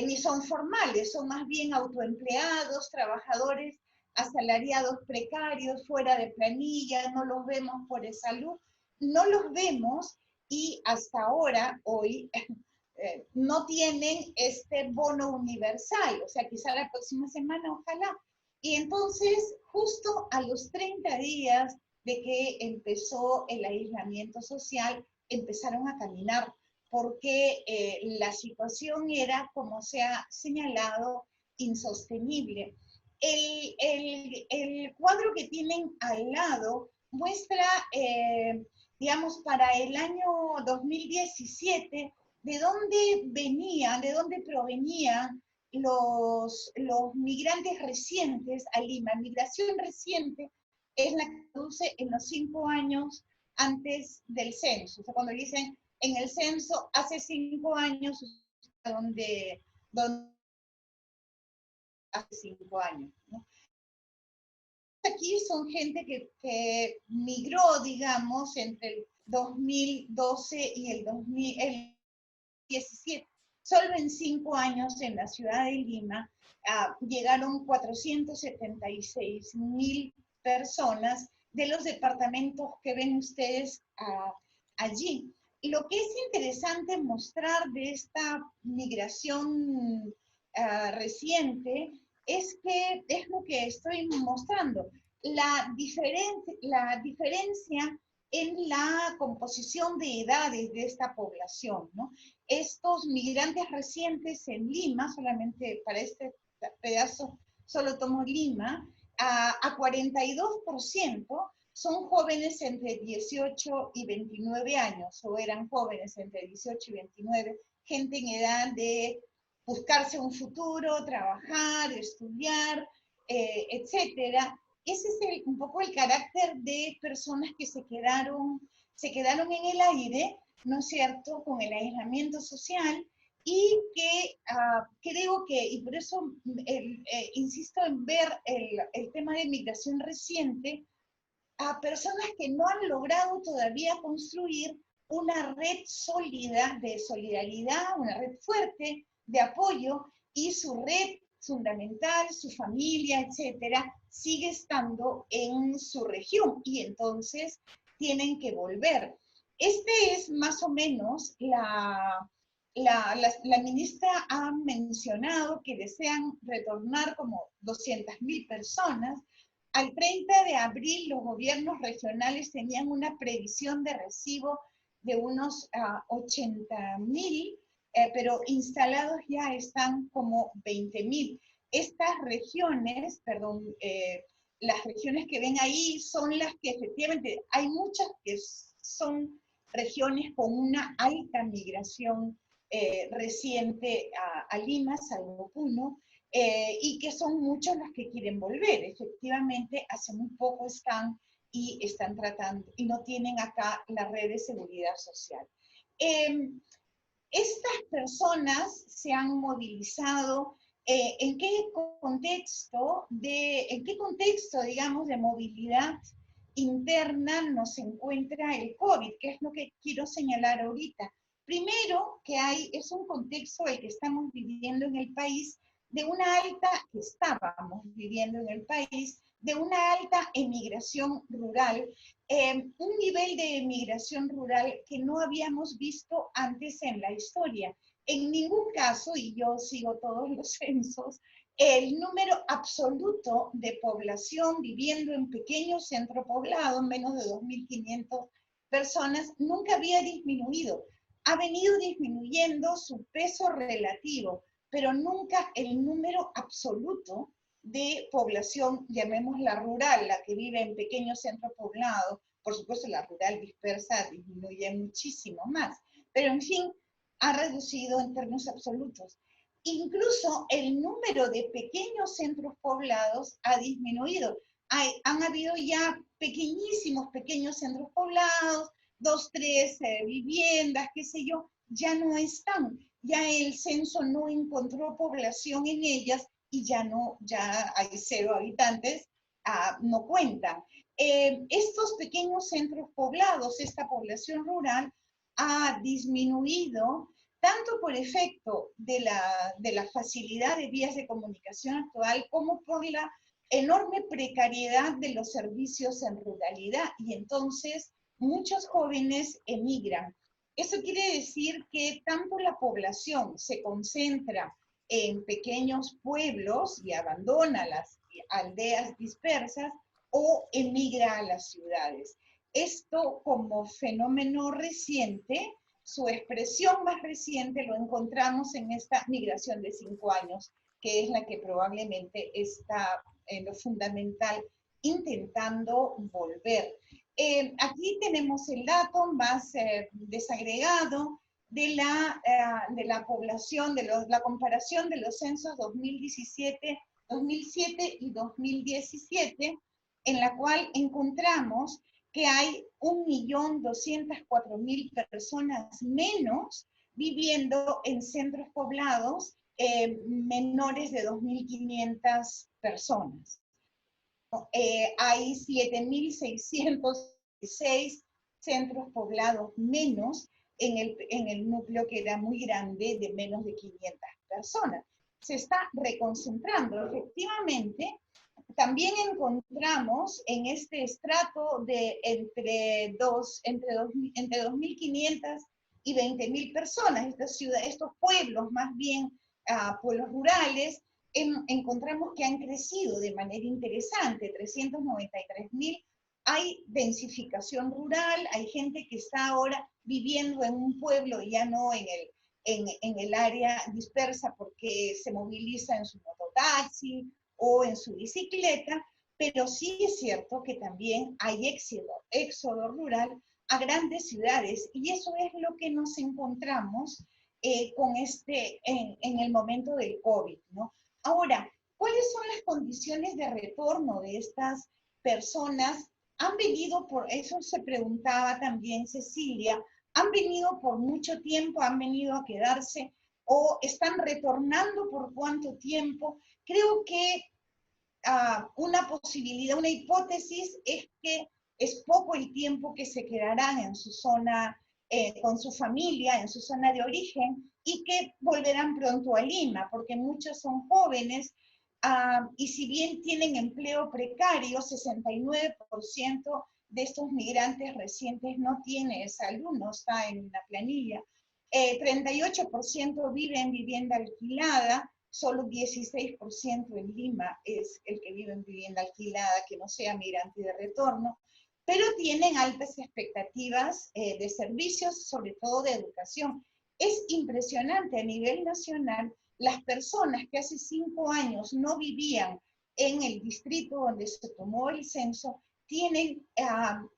ni son formales, son más bien autoempleados, trabajadores asalariados precarios, fuera de planilla, no los vemos por salud, no los vemos y hasta ahora, hoy, no tienen este bono universal, o sea, quizá la próxima semana, ojalá. Y entonces, justo a los 30 días de que empezó el aislamiento social, empezaron a caminar, porque la situación era, como se ha señalado, insostenible. El cuadro que tienen al lado muestra, digamos, para el año 2017, de dónde provenían los migrantes recientes a Lima. Migración reciente es la que produce en los 5 años antes del censo. O sea, cuando dicen en el censo hace 5 años, donde hace 5 años, ¿no? Aquí son gente que migró, digamos, entre el 2012 y el 2017. Solo en 5 años en la ciudad de Lima llegaron 476.000 personas de los departamentos que ven ustedes allí. Y lo que es interesante mostrar de esta migración reciente es que es lo que estoy mostrando, la diferencia en la composición de edades de esta población, ¿no? Estos migrantes recientes en Lima, solamente para este pedazo solo tomo Lima, a 42% son jóvenes entre 18 y 29 años, o eran jóvenes entre 18 y 29, gente en edad de buscarse un futuro, trabajar, estudiar, etcétera. Ese es un poco el carácter de personas que se quedaron en el aire, ¿no es cierto?, con el aislamiento social, y que creo que, y por eso insisto en ver el tema de migración reciente, a personas que no han logrado todavía construir una red sólida de solidaridad, una red fuerte de apoyo, y su red fundamental, su familia, etcétera, sigue estando en su región, y entonces tienen que volver. Este es más o menos la ministra ha mencionado que desean retornar como 200.000 personas. Al 30 de abril los gobiernos regionales tenían una previsión de recibo de unos 80.000, pero instalados ya están como 20.000. Estas regiones, las regiones que ven ahí son las que efectivamente, hay muchas que son regiones con una alta migración reciente a Lima, salvo Puno, y que son muchos los que quieren volver. Efectivamente, hace muy poco están tratando, y no tienen acá la red de seguridad social. Estas personas se han movilizado. ¿En qué contexto, digamos, de movilidad interna nos encuentra el COVID? ¿Qué es lo que quiero señalar ahorita? Primero, es un contexto el que estamos viviendo en el país, estábamos viviendo en el país, de una alta emigración rural, un nivel de emigración rural que no habíamos visto antes en la historia. En ningún caso, y yo sigo todos los censos, el número absoluto de población viviendo en pequeños centros poblados, menos de 2.500 personas, nunca había disminuido. Ha venido disminuyendo su peso relativo, pero nunca el número absoluto de población, llamémosla rural, la que vive en pequeños centros poblados. Por supuesto, la rural dispersa disminuye muchísimo más, pero en fin, ha reducido en términos absolutos. Incluso el número de pequeños centros poblados ha disminuido. Han habido ya pequeños centros poblados, 2, 3 viviendas, qué sé yo, ya no están. Ya el censo no encontró población en ellas, y ya hay 0 habitantes, no cuentan. estos pequeños centros poblados, esta población rural, ha disminuido tanto por efecto de la facilidad de vías de comunicación actual, como por la enorme precariedad de los servicios en ruralidad, y entonces muchos jóvenes emigran. Eso quiere decir que tanto la población se concentra en pequeños pueblos y abandona las aldeas dispersas, o emigra a las ciudades. Esto, como fenómeno reciente, su expresión más reciente lo encontramos en esta migración de 5 años, que es la que probablemente está en lo fundamental intentando volver. Aquí tenemos el dato más desagregado de la población, la comparación de los censos 2007 y 2017, en la cual encontramos que hay 1.204.000 personas menos viviendo en centros poblados menores de 2.500 personas. Hay 7.606 centros poblados menos en el núcleo que era muy grande, de menos de 500 personas. Se está reconcentrando. Efectivamente, también encontramos en este estrato de entre 2.500 y 20.000 personas, estos pueblos más bien, pueblos rurales, encontramos que han crecido de manera interesante, 393.000. Hay densificación rural, hay gente que está ahora viviendo en un pueblo y ya no en el área dispersa, porque se moviliza en su mototaxi o en su bicicleta, pero sí es cierto que también hay éxodo rural a grandes ciudades, y eso es lo que nos encontramos en el momento del COVID, ¿no? Ahora, ¿cuáles son las condiciones de retorno de estas personas? Han venido eso se preguntaba también Cecilia, ¿han venido por mucho tiempo, han venido a quedarse, o están retornando por cuánto tiempo? Creo que una posibilidad, una hipótesis es que es poco el tiempo que se quedarán en su zona, con su familia, en su zona de origen, y que volverán pronto a Lima, porque muchos son jóvenes, y si bien tienen empleo precario, 69% de estos migrantes recientes no tiene salud, no está en la planilla, 38% vive en vivienda alquilada, solo 16% en Lima es el que vive en vivienda alquilada, que no sea migrante de retorno, pero tienen altas expectativas de servicios, sobre todo de educación. Es impresionante a nivel nacional, las personas que hace 5 años no vivían en el distrito donde se tomó el censo, tienen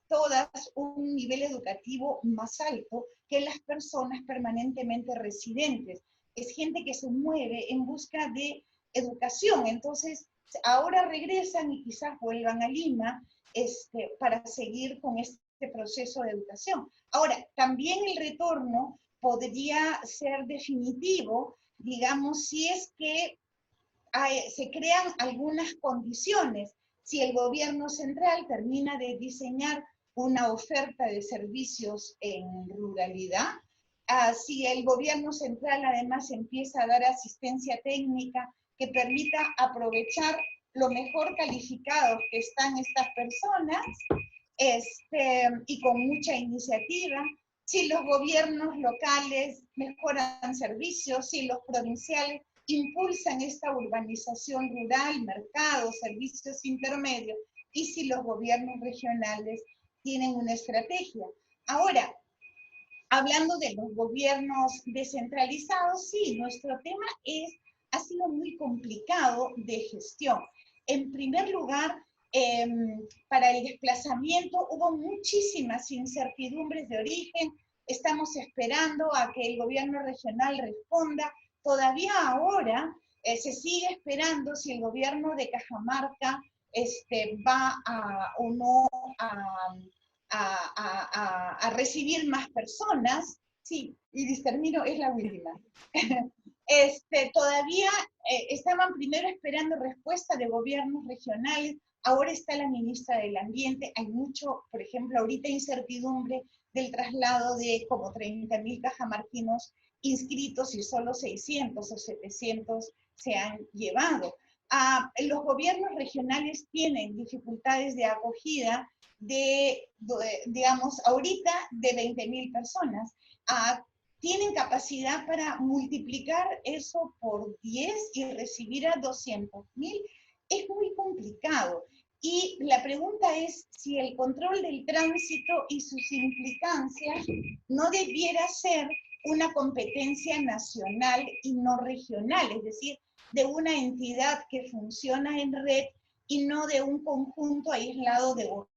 todas un nivel educativo más alto que las personas permanentemente residentes. Es gente que se mueve en busca de educación, entonces ahora regresan y quizás vuelvan a Lima para seguir con este proceso de educación. Ahora, también el retorno podría ser definitivo, digamos, si es que se crean algunas condiciones. Si el gobierno central termina de diseñar una oferta de servicios en ruralidad, si el gobierno central además empieza a dar asistencia técnica que permita aprovechar lo mejor calificados que están estas personas, y con mucha iniciativa, si los gobiernos locales mejoran servicios, si los provinciales impulsan esta urbanización rural, mercados, servicios intermedios, y si los gobiernos regionales tienen una estrategia. Ahora, hablando de los gobiernos descentralizados, sí, nuestro tema ha sido muy complicado de gestión. En primer lugar, para el desplazamiento hubo muchísimas incertidumbres de origen. Estamos esperando a que el gobierno regional responda. Todavía ahora se sigue esperando si el gobierno de Cajamarca va o no a recibir más personas. Sí, y termino, es la última. Todavía estaban primero esperando respuesta de gobiernos regionales ahora está la ministra del Ambiente, hay mucho, por ejemplo, ahorita incertidumbre del traslado de como 30.000 cajamarquinos inscritos y solo 600 o 700 se han llevado. Los gobiernos regionales tienen dificultades de acogida digamos, ahorita de 20.000 personas. Tienen capacidad para multiplicar eso por 10 y recibir a 200.000. Es muy complicado. Y la pregunta es si el control del tránsito y sus implicancias no debiera ser una competencia nacional y no regional, es decir, de una entidad que funciona en red y no de un conjunto aislado de otros.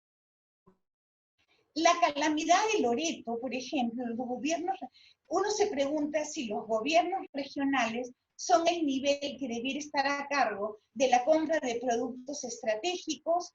La calamidad de Loreto, por ejemplo, los gobiernos, uno se pregunta si los gobiernos regionales son el nivel que debiera estar a cargo de la compra de productos estratégicos,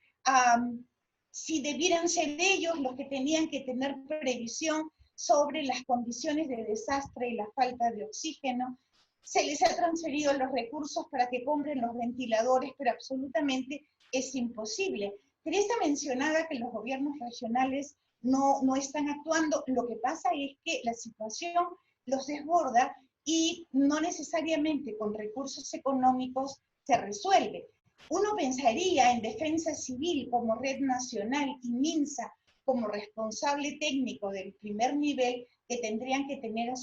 si debieran ser ellos los que tenían que tener previsión sobre las condiciones de desastre y la falta de oxígeno. Se les ha transferido los recursos para que compren los ventiladores, pero absolutamente es imposible. Teresa mencionaba que los gobiernos regionales no están actuando. Lo que pasa es que la situación los desborda y no necesariamente con recursos económicos se resuelve. Uno pensaría en Defensa Civil como red nacional y MINSA como responsable técnico del primer nivel, que tendrían que tener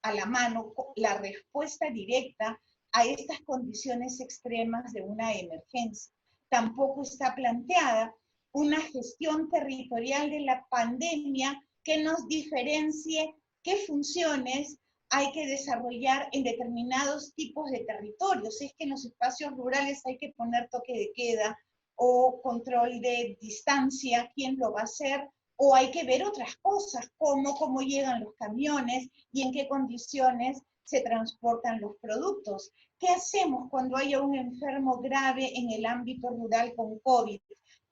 a la mano la respuesta directa a estas condiciones extremas de una emergencia. Tampoco está planteada una gestión territorial de la pandemia que nos diferencie qué funciones hay que desarrollar en determinados tipos de territorios. Es que en los espacios rurales hay que poner toque de queda o control de distancia, quién lo va a hacer, o hay que ver otras cosas, como cómo llegan los camiones y en qué condiciones se transportan los productos. ¿Qué hacemos cuando haya un enfermo grave en el ámbito rural con COVID?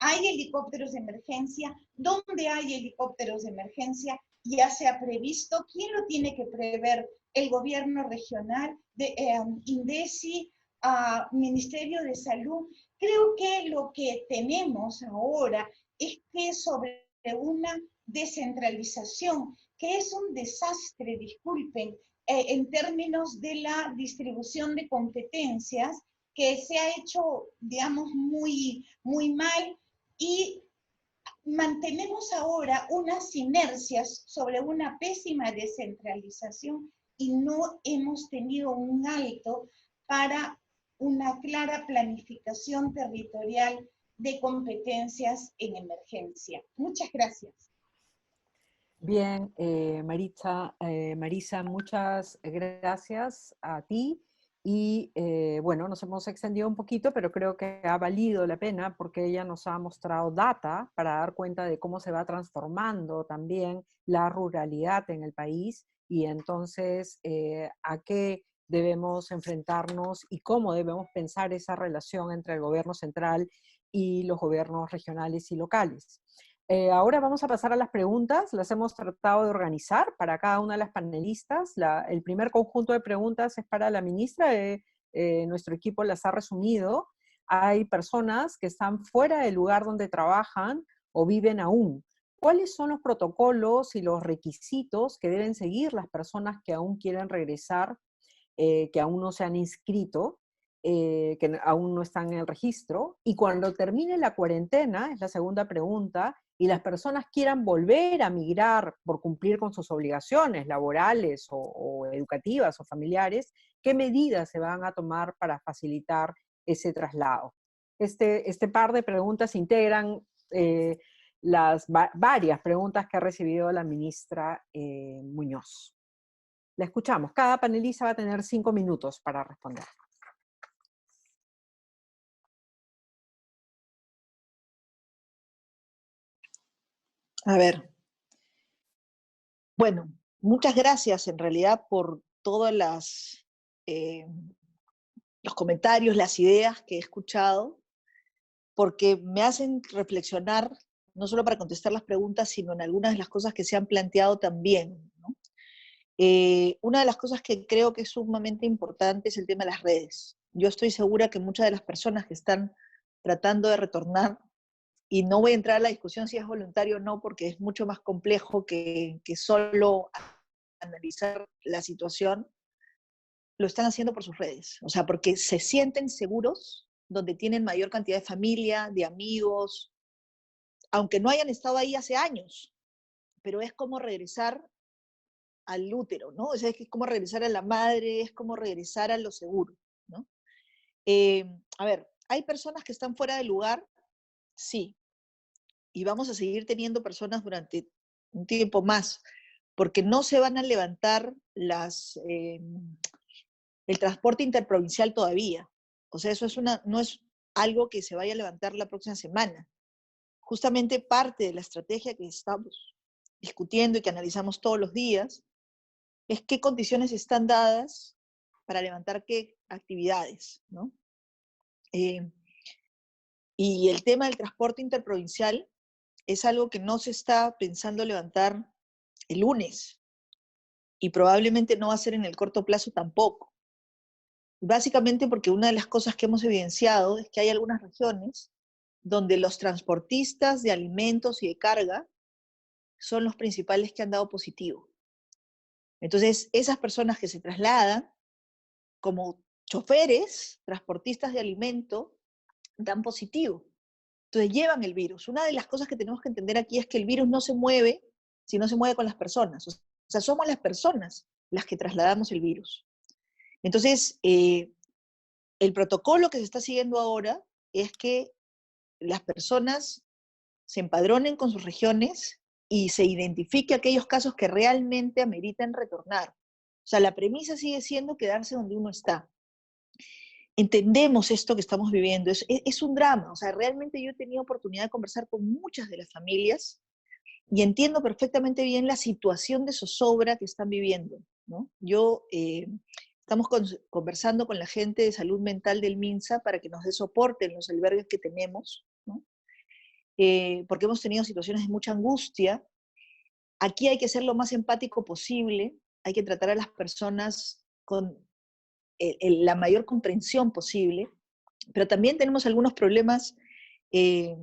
¿Hay helicópteros de emergencia? ¿Dónde hay helicópteros de emergencia? Ya se ha previsto. ¿Quién lo tiene que prever? El gobierno regional, INDECI, Ministerio de Salud. Creo que lo que tenemos ahora es que sobre una descentralización, que es un desastre, disculpen, en términos de la distribución de competencias, que se ha hecho, digamos, muy mal, y mantenemos ahora unas inercias sobre una pésima descentralización y no hemos tenido un alto para una clara planificación territorial de competencias en emergencia. Muchas gracias. Bien, Marisa, muchas gracias a ti. Y bueno, nos hemos extendido un poquito, pero creo que ha valido la pena porque ella nos ha mostrado data para dar cuenta de cómo se va transformando también la ruralidad en el país y entonces a qué debemos enfrentarnos y cómo debemos pensar esa relación entre el gobierno central y los gobiernos regionales y locales. Ahora vamos a pasar a las preguntas. Las hemos tratado de organizar para cada una de las panelistas. El primer conjunto de preguntas es para la ministra. Nuestro equipo las ha resumido. Hay personas que están fuera del lugar donde trabajan o viven aún. ¿Cuáles son los protocolos y los requisitos que deben seguir las personas que aún quieren regresar, que aún no se han inscrito, que aún no están en el registro? Y cuando termine la cuarentena, es la segunda pregunta, y las personas quieran volver a migrar por cumplir con sus obligaciones laborales o educativas o familiares, ¿qué medidas se van a tomar para facilitar ese traslado? Este par de preguntas integran varias preguntas que ha recibido la ministra Muñoz. La escuchamos. Cada panelista va a tener 5 minutos para responder. A ver, bueno, muchas gracias en realidad por todos los comentarios, las ideas que he escuchado, porque me hacen reflexionar, no solo para contestar las preguntas, sino en algunas de las cosas que se han planteado también, ¿no? Una de las cosas que creo que es sumamente importante es el tema de las redes. Yo estoy segura que muchas de las personas que están tratando de retornar, y no voy a entrar a la discusión si es voluntario o no, porque es mucho más complejo que solo analizar la situación, lo están haciendo por sus redes. O sea, porque se sienten seguros donde tienen mayor cantidad de familia, de amigos, aunque no hayan estado ahí hace años, pero es como regresar al útero, ¿no? O sea, es como regresar a la madre, es como regresar a lo seguro, ¿no? A ver, ¿hay personas que están fuera de lugar? Sí, y vamos a seguir teniendo personas durante un tiempo más, porque no se van a levantar el transporte interprovincial todavía. O sea, eso no es algo que se vaya a levantar la próxima semana. Justamente parte de la estrategia que estamos discutiendo y que analizamos todos los días es qué condiciones están dadas para levantar qué actividades, ¿no? Y el tema del transporte interprovincial es algo que no se está pensando levantar el lunes y probablemente no va a ser en el corto plazo tampoco. Básicamente porque una de las cosas que hemos evidenciado es que hay algunas regiones donde los transportistas de alimentos y de carga son los principales que han dado positivo. Entonces, esas personas que se trasladan como choferes, transportistas de alimento, dan positivo. Entonces, llevan el virus. Una de las cosas que tenemos que entender aquí es que el virus no se mueve si no se mueve con las personas. O sea, somos las personas las que trasladamos el virus. Entonces, el protocolo que se está siguiendo ahora es que las personas se empadronen con sus regiones y se identifique aquellos casos que realmente ameritan retornar. O sea, la premisa sigue siendo quedarse donde uno está. Entendemos esto que estamos viviendo, es un drama. O sea, realmente yo he tenido oportunidad de conversar con muchas de las familias y entiendo perfectamente bien la situación de zozobra que están viviendo, ¿no? Estamos conversando con la gente de salud mental del MINSA para que nos dé soporte en los albergues que tenemos, ¿no? Porque hemos tenido situaciones de mucha angustia. Aquí hay que ser lo más empático posible, hay que tratar a las personas con la mayor comprensión posible, pero también tenemos algunos problemas que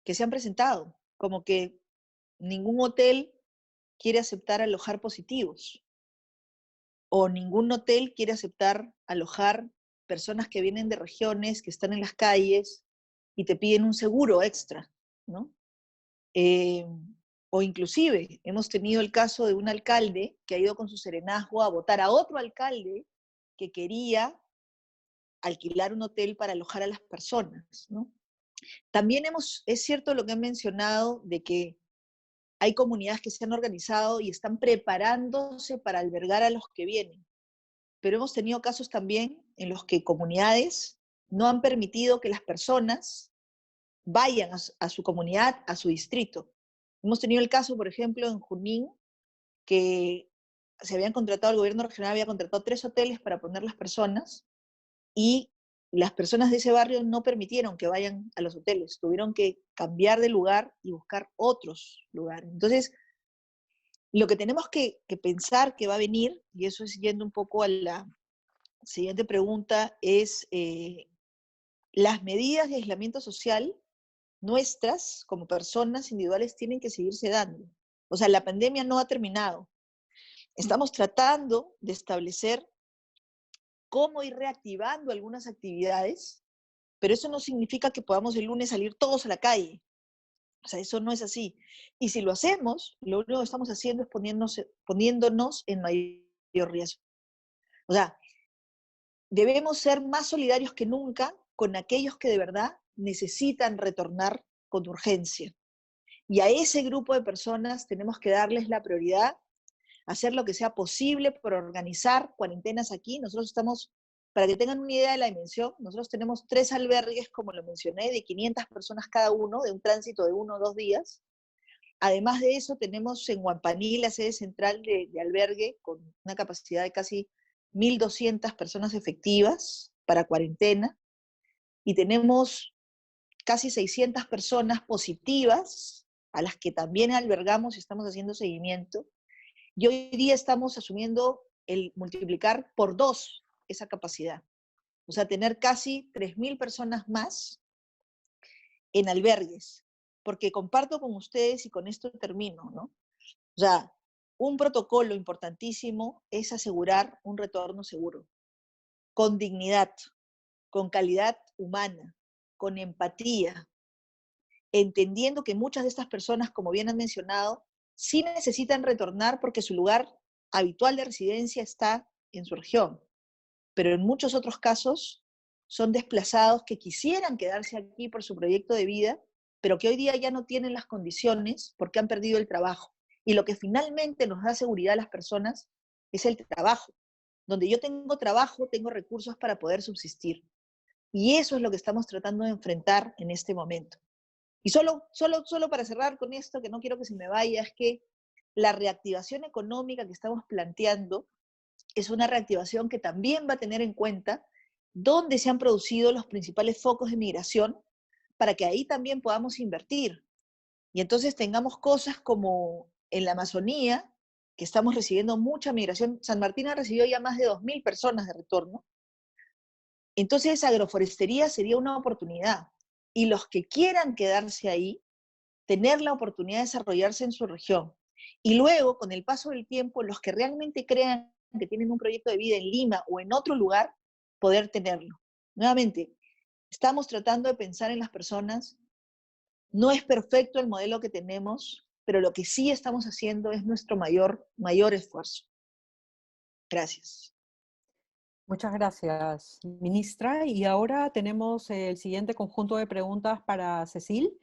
se han presentado, como que ningún hotel quiere aceptar alojar positivos, o ningún hotel quiere aceptar alojar personas que vienen de regiones, que están en las calles y te piden un seguro extra, ¿no? O inclusive hemos tenido el caso de un alcalde que ha ido con su serenazgo a votar a otro alcalde que quería alquilar un hotel para alojar a las personas, ¿no? También es cierto lo que han mencionado de que hay comunidades que se han organizado y están preparándose para albergar a los que vienen, pero hemos tenido casos también en los que comunidades no han permitido que las personas vayan a su comunidad, a su distrito. Hemos tenido el caso, por ejemplo, en Junín, que el gobierno regional había contratado 3 hoteles para poner las personas, y las personas de ese barrio no permitieron que vayan a los hoteles, tuvieron que cambiar de lugar y buscar otros lugares. Entonces, lo que tenemos que pensar que va a venir, y eso es yendo un poco a la siguiente pregunta, es las medidas de aislamiento social nuestras, como personas individuales, tienen que seguirse dando. O sea, la pandemia no ha terminado. Estamos tratando de establecer cómo ir reactivando algunas actividades, pero eso no significa que podamos el lunes salir todos a la calle. O sea, eso no es así. Y si lo hacemos, lo único que estamos haciendo es poniéndonos en mayor riesgo. O sea, debemos ser más solidarios que nunca con aquellos que de verdad necesitan retornar con urgencia. Y a ese grupo de personas tenemos que darles la prioridad, hacer lo que sea posible por organizar cuarentenas aquí. Nosotros estamos, para que tengan una idea de la dimensión, nosotros tenemos 3 albergues, como lo mencioné, de 500 personas cada uno, de un tránsito de 1 o 2 días. Además de eso, tenemos en Huampaní la sede central de albergue, con una capacidad de casi 1.200 personas efectivas para cuarentena, y tenemos casi 600 personas positivas, a las que también albergamos y estamos haciendo seguimiento, y hoy día estamos asumiendo el multiplicar por 2 esa capacidad. O sea, tener casi 3.000 personas más en albergues, porque comparto con ustedes y con esto termino, ¿no? O sea, un protocolo importantísimo es asegurar un retorno seguro, con dignidad, con calidad humana, con empatía, entendiendo que muchas de estas personas, como bien han mencionado, sí necesitan retornar porque su lugar habitual de residencia está en su región, pero en muchos otros casos son desplazados que quisieran quedarse aquí por su proyecto de vida, pero que hoy día ya no tienen las condiciones porque han perdido el trabajo. Y lo que finalmente nos da seguridad a las personas es el trabajo. Donde yo tengo trabajo, tengo recursos para poder subsistir. Y eso es lo que estamos tratando de enfrentar en este momento. Y solo para cerrar con esto, que no quiero que se me vaya, es que la reactivación económica que estamos planteando es una reactivación que también va a tener en cuenta dónde se han producido los principales focos de migración para que ahí también podamos invertir. Y entonces tengamos cosas como en la Amazonía, que estamos recibiendo mucha migración. San Martín ha recibido ya más de 2.000 personas de retorno. Entonces agroforestería sería una oportunidad. Y los que quieran quedarse ahí, tener la oportunidad de desarrollarse en su región. Y luego, con el paso del tiempo, los que realmente crean que tienen un proyecto de vida en Lima o en otro lugar, poder tenerlo. Nuevamente, estamos tratando de pensar en las personas. No es perfecto el modelo que tenemos, pero lo que sí estamos haciendo es nuestro mayor esfuerzo. Gracias. Muchas gracias, ministra. Y ahora tenemos el siguiente conjunto de preguntas para Cecil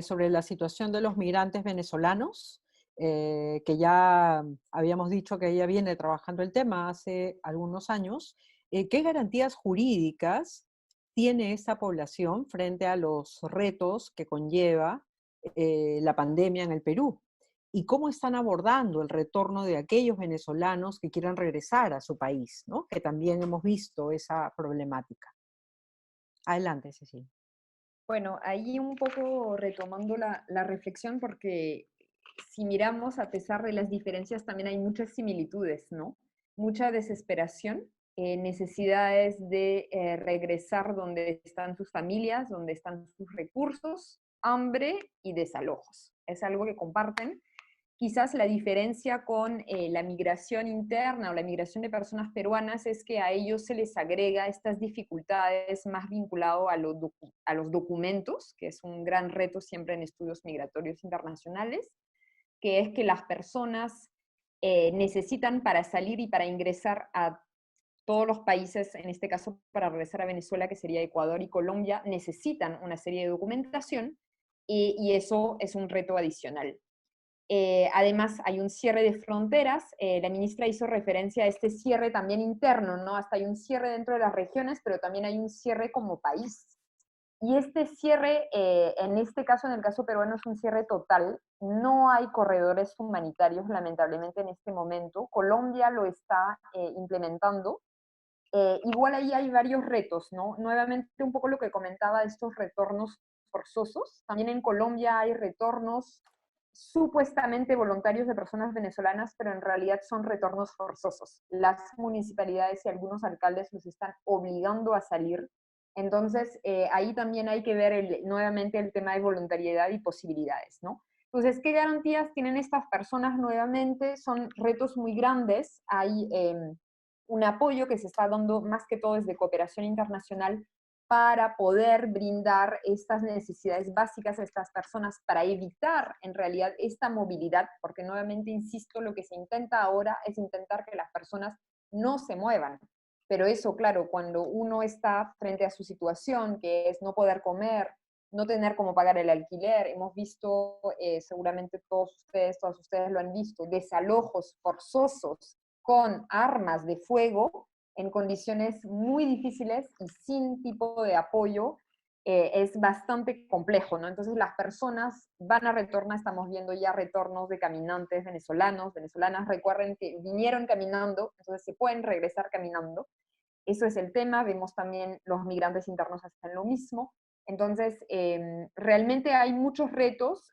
sobre la situación de los migrantes venezolanos, que ya habíamos dicho que ella viene trabajando el tema hace algunos años. ¿Qué garantías jurídicas tiene esta población frente a los retos que conlleva la pandemia en el Perú? ¿Y cómo están abordando el retorno de aquellos venezolanos que quieran regresar a su país, ¿no? Que también hemos visto esa problemática. Adelante, Cecilia. Bueno, ahí un poco retomando la reflexión, porque si miramos, a pesar de las diferencias, también hay muchas similitudes, ¿no? Mucha desesperación, necesidades de regresar donde están sus familias, donde están sus recursos, hambre y desalojos. Es algo que comparten. Quizás la diferencia con la migración interna o la migración de personas peruanas es que a ellos se les agrega estas dificultades más vinculado a los documentos, que es un gran reto siempre en estudios migratorios internacionales, que es que las personas necesitan para salir y para ingresar a todos los países, en este caso para regresar a Venezuela, que sería Ecuador y Colombia, necesitan una serie de documentación y eso es un reto adicional. Además, hay un cierre de fronteras. La ministra hizo referencia a este cierre también interno, ¿no? Hasta hay un cierre dentro de las regiones, pero también hay un cierre como país. Y este cierre, en este caso, en el caso peruano, es un cierre total. No hay corredores humanitarios, lamentablemente, en este momento. Colombia lo está implementando. Igual ahí hay varios retos, ¿no? Nuevamente, un poco lo que comentaba de estos retornos forzosos. También en Colombia hay retornos supuestamente voluntarios de personas venezolanas, pero en realidad son retornos forzosos. Las municipalidades y algunos alcaldes los están obligando a salir. Entonces, ahí también hay que ver nuevamente el tema de voluntariedad y posibilidades, ¿no? Entonces, ¿qué garantías tienen estas personas nuevamente? Son retos muy grandes. Hay un apoyo que se está dando más que todo desde cooperación internacional para poder brindar estas necesidades básicas a estas personas, para evitar en realidad esta movilidad, porque nuevamente insisto, lo que se intenta ahora es intentar que las personas no se muevan. Pero eso, claro, cuando uno está frente a su situación, que es no poder comer, no tener cómo pagar el alquiler, hemos visto, seguramente todos ustedes lo han visto, desalojos forzosos con armas de fuego en condiciones muy difíciles y sin tipo de apoyo, es bastante complejo, ¿no? Entonces las personas van a retornar, estamos viendo ya retornos de caminantes venezolanos, venezolanas, recuerden que vinieron caminando, entonces se pueden regresar caminando. Eso es el tema. Vemos también los migrantes internos hacen lo mismo. Entonces, realmente hay muchos retos.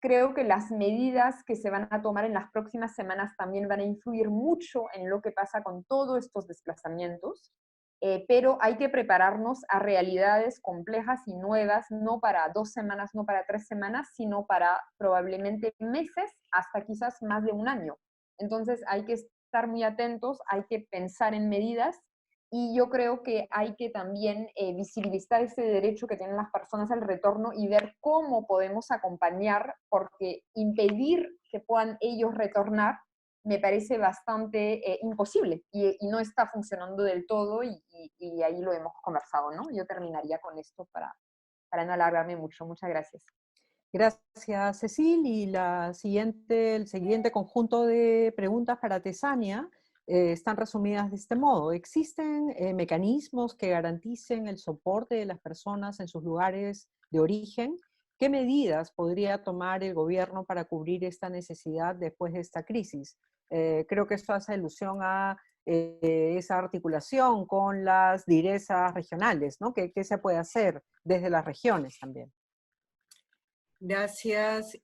Creo que las medidas que se van a tomar en las próximas semanas también van a influir mucho en lo que pasa con todos estos desplazamientos. pero hay que prepararnos a realidades complejas y nuevas, no para 2 semanas, no para 3 semanas, sino para probablemente meses, hasta quizás más de un año. Entonces hay que estar muy atentos, hay que pensar en medidas, y yo creo que hay que también visibilizar ese derecho que tienen las personas al retorno y ver cómo podemos acompañar, porque impedir que puedan ellos retornar me parece bastante imposible y no está funcionando del todo, y ahí lo hemos conversado, ¿no? Yo terminaría con esto para no alargarme mucho. Muchas gracias. Gracias, Cecil. Y el siguiente conjunto de preguntas para Tesania están resumidas de este modo. ¿Existen mecanismos que garanticen el soporte de las personas en sus lugares de origen? ¿Qué medidas podría tomar el gobierno para cubrir esta necesidad después de esta crisis? Creo que esto hace alusión a esa articulación con las direzas regionales, ¿no? ¿Qué se puede hacer desde las regiones también? Gracias.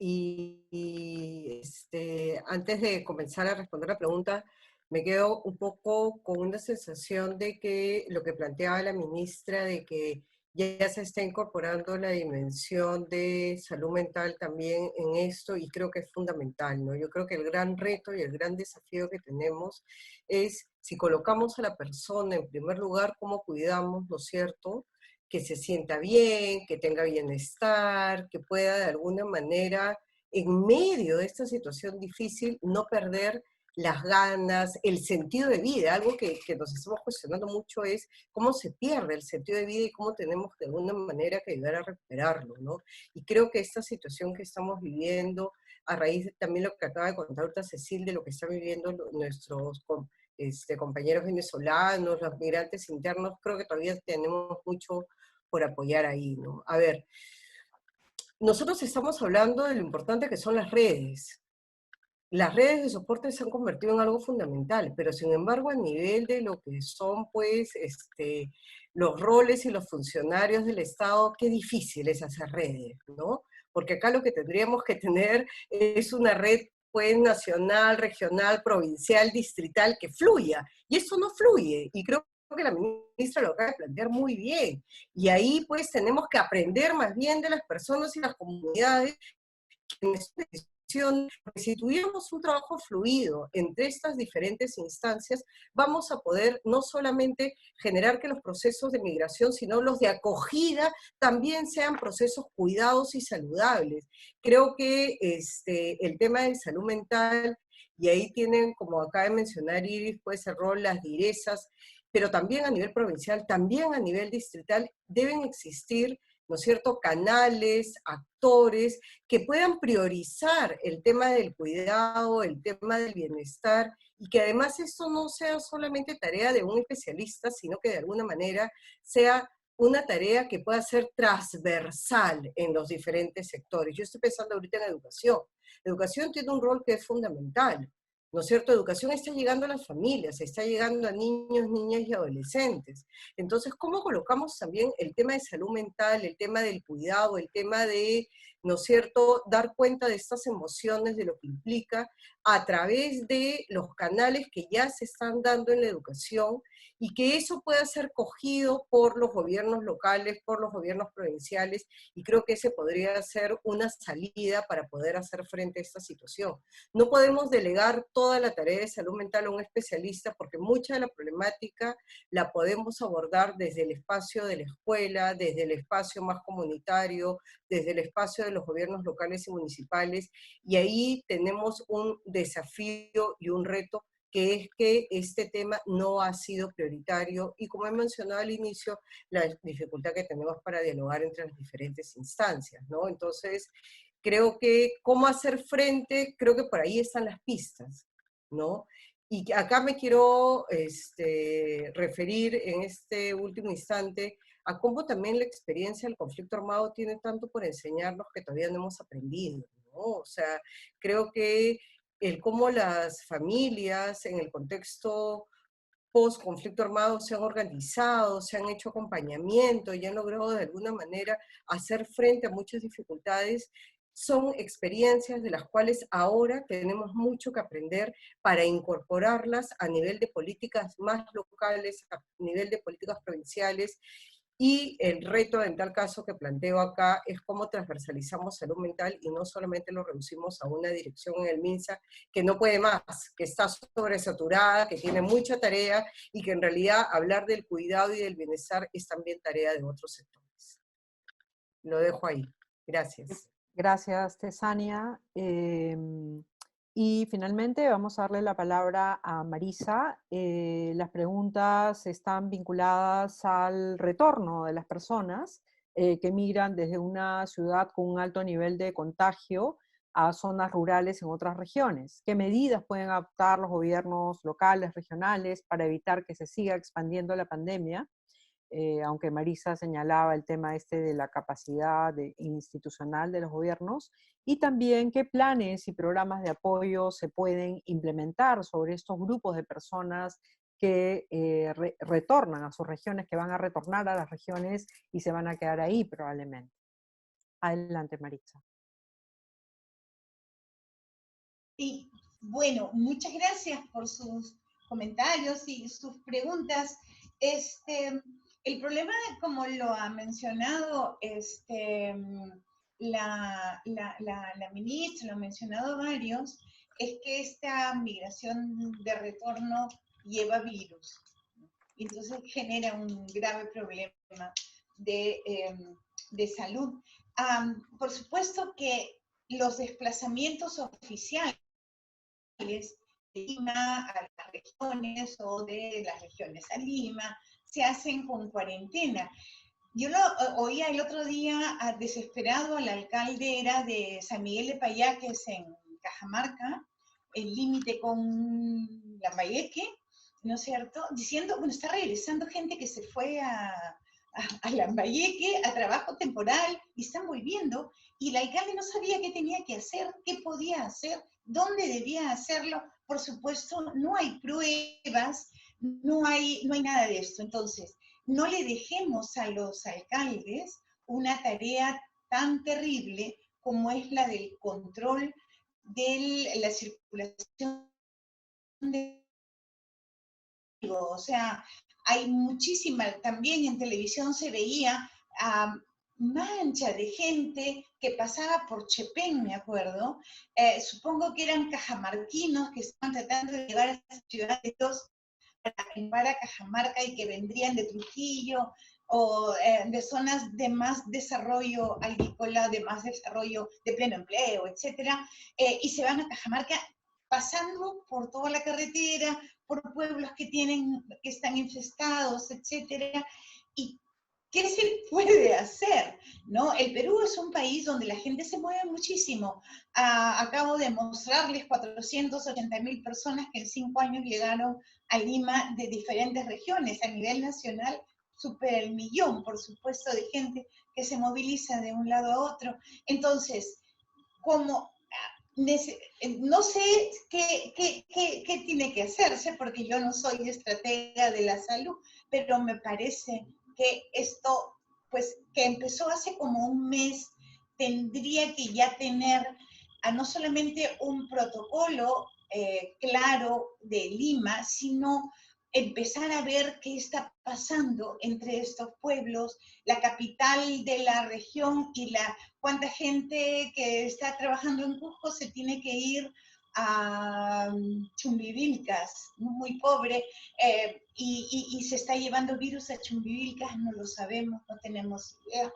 Antes de comenzar a responder la pregunta, me quedo un poco con una sensación de que lo que planteaba la ministra, de que ya se está incorporando la dimensión de salud mental también en esto, y creo que es fundamental, ¿no? Yo creo que el gran reto y el gran desafío que tenemos es, si colocamos a la persona en primer lugar, cómo cuidamos, ¿no es cierto?, que se sienta bien, que tenga bienestar, que pueda de alguna manera, en medio de esta situación difícil, no perder las ganas, el sentido de vida. Algo que nos estamos cuestionando mucho es cómo se pierde el sentido de vida y cómo tenemos de alguna manera que ayudar a recuperarlo, ¿no? Y creo que esta situación que estamos viviendo, a raíz de también lo que acaba de contar ahorita Cecil, de lo que están viviendo nuestros compañeros venezolanos, los migrantes internos, creo que todavía tenemos mucho por apoyar ahí, ¿no? A ver, nosotros estamos hablando de lo importante que son las redes. Las redes de soporte se han convertido en algo fundamental, pero sin embargo a nivel de lo que son, pues, los roles y los funcionarios del Estado, qué difícil es hacer redes, ¿no? Porque acá lo que tendríamos que tener es una red, pues, nacional, regional, provincial, distrital, que fluya. Y eso no fluye, y creo que la ministra lo acaba de plantear muy bien. Y ahí, pues, tenemos que aprender más bien de las personas y las comunidades en esta decisión, porque si tuviéramos un trabajo fluido entre estas diferentes instancias, vamos a poder no solamente generar que los procesos de migración, sino los de acogida, también sean procesos cuidados y saludables. Creo que el tema de salud mental, y ahí tienen, como acaba de mencionar Iris, pues el rol, las direzas, pero también a nivel provincial, también a nivel distrital, deben existir, ¿no es cierto?, canales, actores que puedan priorizar el tema del cuidado, el tema del bienestar, y que además esto no sea solamente tarea de un especialista, sino que de alguna manera sea una tarea que pueda ser transversal en los diferentes sectores. Yo estoy pensando ahorita en educación. Educación tiene un rol que es fundamental, ¿no es cierto? Educación está llegando a las familias, está llegando a niños, niñas y adolescentes. Entonces, ¿cómo colocamos también el tema de salud mental, el tema del cuidado, el tema de, ¿no es cierto?, dar cuenta de estas emociones, de lo que implica, a través de los canales que ya se están dando en la educación, y que eso pueda ser cogido por los gobiernos locales, por los gobiernos provinciales, y creo que ese podría ser una salida para poder hacer frente a esta situación. No podemos delegar toda la tarea de salud mental a un especialista, porque mucha de la problemática la podemos abordar desde el espacio de la escuela, desde el espacio más comunitario, desde el espacio de los gobiernos locales y municipales, y ahí tenemos un desafío y un reto, que es que este tema no ha sido prioritario, y como he mencionado al inicio, la dificultad que tenemos para dialogar entre las diferentes instancias, ¿no? Entonces, creo que cómo hacer frente, creo que por ahí están las pistas, ¿no? Y acá me quiero referir en este último instante a cómo también la experiencia del conflicto armado tiene tanto por enseñarnos que todavía no hemos aprendido, ¿no? O sea, creo que el cómo las familias en el contexto post-conflicto armado se han organizado, se han hecho acompañamiento y han logrado de alguna manera hacer frente a muchas dificultades, son experiencias de las cuales ahora tenemos mucho que aprender para incorporarlas a nivel de políticas más locales, a nivel de políticas provinciales. Y el reto en tal caso que planteo acá es cómo transversalizamos salud mental y no solamente lo reducimos a una dirección en el MINSA que no puede más, que está sobresaturada, que tiene mucha tarea y que en realidad hablar del cuidado y del bienestar es también tarea de otros sectores. Lo dejo ahí. Gracias. Gracias, Tesania. Y finalmente vamos a darle la palabra a Marisa. Las preguntas están vinculadas al retorno de las personas que migran desde una ciudad con un alto nivel de contagio a zonas rurales en otras regiones. ¿Qué medidas pueden adoptar los gobiernos locales, regionales, para evitar que se siga expandiendo la pandemia? Aunque Marisa señalaba el tema de la capacidad institucional de los gobiernos, y también qué planes y programas de apoyo se pueden implementar sobre estos grupos de personas que retornan a sus regiones, que van a retornar a las regiones y se van a quedar ahí probablemente. Adelante, Marisa. Y bueno, muchas gracias por sus comentarios y sus preguntas. El problema, como lo ha mencionado la ministra, lo han mencionado varios, es que esta migración de retorno lleva virus. Entonces genera un grave problema de salud. Por supuesto que los desplazamientos oficiales de Lima a las regiones o de las regiones a Lima se hacen con cuarentena. Yo lo oía el otro día desesperado al alcalde, era de San Miguel de Payaques en Cajamarca, el límite con Lambayeque, ¿no es cierto? Diciendo, bueno, está regresando gente que se fue a Lambayeque a trabajo temporal y están volviendo, y el alcalde no sabía qué tenía que hacer, qué podía hacer, dónde debía hacerlo. Por supuesto, no hay pruebas, no hay nada de esto. Entonces, no le dejemos a los alcaldes una tarea tan terrible como es la del control de la circulación de... O sea, hay muchísima, también en televisión se veía mancha de gente que pasaba por Chepén, me acuerdo. Supongo que eran cajamarquinos que estaban tratando de llegar a esas ciudades para Cajamarca y que vendrían de Trujillo o de zonas de más desarrollo agrícola, de más desarrollo de pleno empleo, etcétera, y se van a Cajamarca pasando por toda la carretera, por pueblos que están infestados, etcétera. ¿Y qué se puede hacer? ¿No? El Perú es un país donde la gente se mueve muchísimo. Acabo de mostrarles 480.000 personas que en 5 años llegaron a Lima de diferentes regiones. A nivel nacional supera el 1.000.000, por supuesto, de gente que se moviliza de un lado a otro. Entonces, como no sé qué tiene que hacerse, porque yo no soy estratega de la salud, pero me parece que esto, pues, que empezó hace como un mes, tendría que ya tener no solamente un protocolo claro de Lima, sino empezar a ver qué está pasando entre estos pueblos, la capital de la región y cuánta gente que está trabajando en Cusco se tiene que ir a Chumbivilcas, muy pobre, y se está llevando virus a Chumbivilcas, no lo sabemos, no tenemos idea.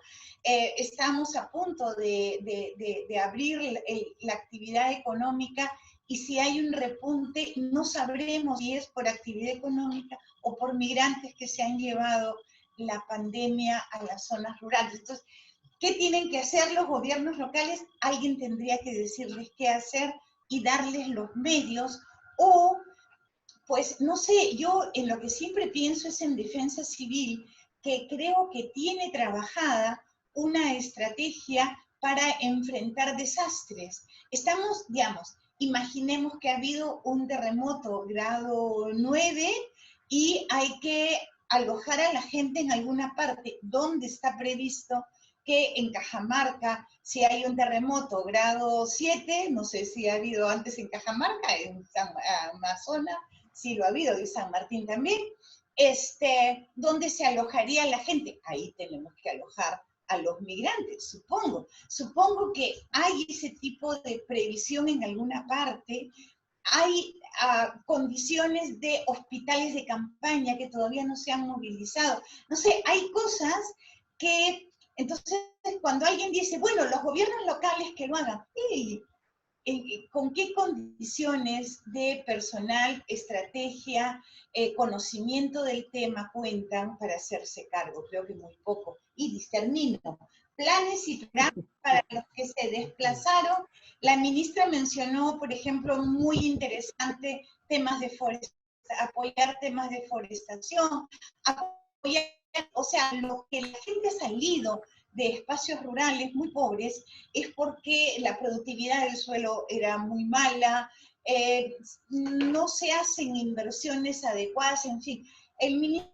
Estamos a punto de abrir la actividad económica, y si hay un repunte, no sabremos si es por actividad económica o por migrantes que se han llevado la pandemia a las zonas rurales. Entonces, ¿qué tienen que hacer los gobiernos locales? Alguien tendría que decirles qué hacer y darles los medios, o, pues, no sé, yo en lo que siempre pienso es en defensa civil, que creo que tiene trabajada una estrategia para enfrentar desastres. Estamos, digamos, imaginemos que ha habido un terremoto grado 9 y hay que alojar a la gente en alguna parte donde está previsto que en Cajamarca, si hay un terremoto grado 7, no sé si ha habido antes en Cajamarca, en Amazonas, sí lo ha habido, y San Martín también, ¿dónde se alojaría la gente? Ahí tenemos que alojar a los migrantes, supongo. Supongo que hay ese tipo de previsión en alguna parte. Hay condiciones de hospitales de campaña que todavía no se han movilizado. No sé, hay cosas que, entonces, cuando alguien dice, bueno, los gobiernos locales que lo hagan, ¿y con qué condiciones de personal, estrategia, conocimiento del tema cuentan para hacerse cargo? Creo que muy poco. Y termino. Planes y programas para los que se desplazaron. La ministra mencionó, por ejemplo, muy interesante, temas de apoyar temas de forestación, apoyar, o sea, lo que la gente ha salido de espacios rurales muy pobres es porque la productividad del suelo era muy mala, no se hacen inversiones adecuadas, en fin. El ministro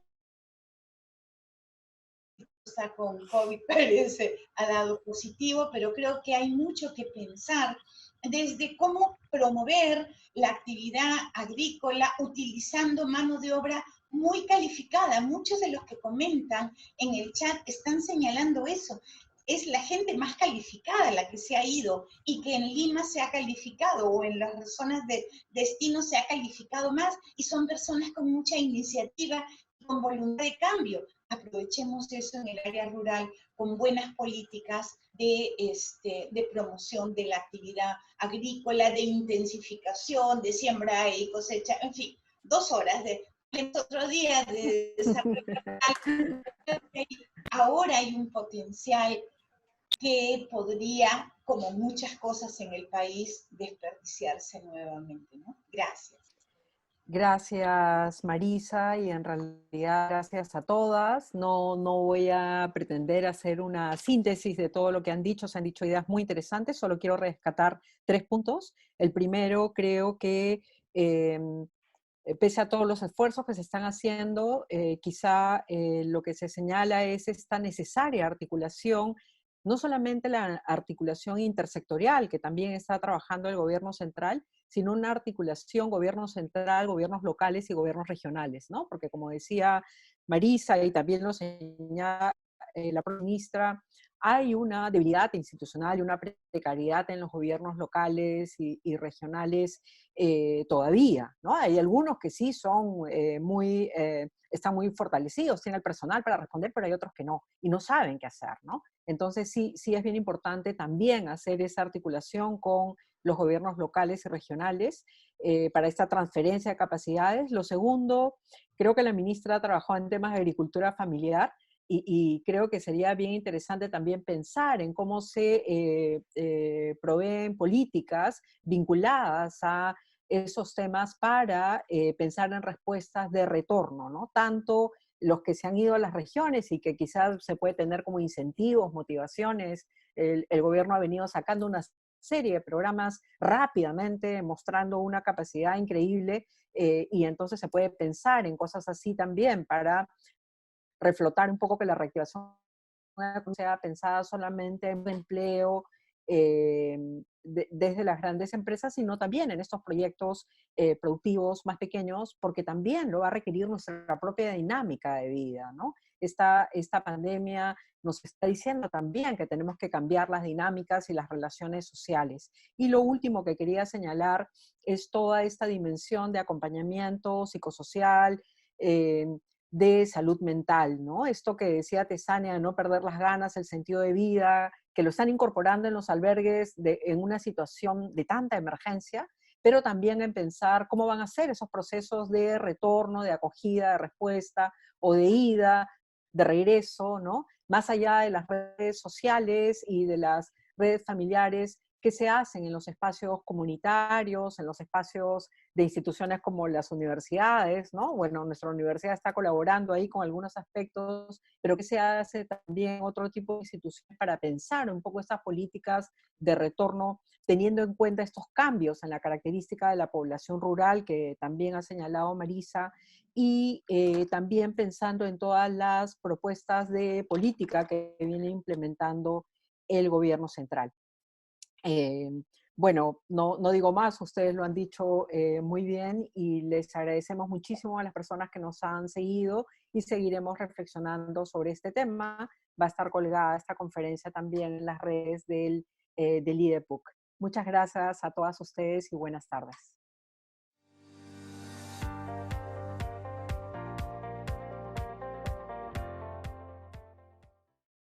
está con COVID, parece, ha dado positivo, pero creo que hay mucho que pensar desde cómo promover la actividad agrícola utilizando mano de obra muy calificada. Muchos de los que comentan en el chat están señalando eso. Es la gente más calificada la que se ha ido y que en Lima se ha calificado o en las zonas de destino se ha calificado más y son personas con mucha iniciativa y con voluntad de cambio. Aprovechemos eso en el área rural con buenas políticas de promoción de la actividad agrícola, de intensificación, de siembra y cosecha, en fin, 2 horas de otro día de desarrollo rural. Ahora hay un potencial que podría, como muchas cosas en el país, desperdiciarse nuevamente, ¿no? Gracias. Gracias, Marisa, y en realidad gracias a todas. No voy a pretender hacer una síntesis de todo lo que han dicho. Se han dicho ideas muy interesantes, solo quiero rescatar 3 puntos. El primero, creo que pese a todos los esfuerzos que se están haciendo, quizá lo que se señala es esta necesaria articulación, no solamente la articulación intersectorial, que también está trabajando el gobierno central, sino una articulación gobierno central, gobiernos locales y gobiernos regionales, ¿no? Porque como decía Marisa y también lo señala la ministra, hay una debilidad institucional y una precariedad en los gobiernos locales y regionales todavía, ¿no? Hay algunos que sí son están muy fortalecidos, tienen el personal para responder, pero hay otros que no, y no saben qué hacer, ¿no? Entonces sí es bien importante también hacer esa articulación con los gobiernos locales y regionales para esta transferencia de capacidades. Lo segundo, creo que la ministra trabajó en temas de agricultura familiar, y creo que sería bien interesante también pensar en cómo se proveen políticas vinculadas a esos temas para pensar en respuestas de retorno, ¿no? Tanto los que se han ido a las regiones y que quizás se puede tener como incentivos, motivaciones. El gobierno ha venido sacando una serie de programas rápidamente, mostrando una capacidad increíble, y entonces se puede pensar en cosas así también para reflotar un poco que la reactivación sea pensada solamente en empleo desde las grandes empresas, sino también en estos proyectos productivos más pequeños, porque también lo va a requerir nuestra propia dinámica de vida, ¿no? Esta pandemia nos está diciendo también que tenemos que cambiar las dinámicas y las relaciones sociales. Y lo último que quería señalar es toda esta dimensión de acompañamiento psicosocial, de salud mental, ¿no? Esto que decía Tesania, de no perder las ganas, el sentido de vida, que lo están incorporando en los albergues en una situación de tanta emergencia, pero también en pensar cómo van a ser esos procesos de retorno, de acogida, de respuesta, o de ida, de regreso, ¿no? Más allá de las redes sociales y de las redes familiares, que se hacen en los espacios comunitarios, en los espacios de instituciones como las universidades, ¿no? Bueno, nuestra universidad está colaborando ahí con algunos aspectos, pero que se hace también otro tipo de instituciones para pensar un poco estas políticas de retorno, teniendo en cuenta estos cambios en la característica de la población rural que también ha señalado Marisa, y también pensando en todas las propuestas de política que viene implementando el gobierno central. Bueno, no digo más, ustedes lo han dicho muy bien y les agradecemos muchísimo a las personas que nos han seguido y seguiremos reflexionando sobre este tema. Va a estar colgada esta conferencia también en las redes del IDEPUC. Muchas gracias a todas ustedes y buenas tardes.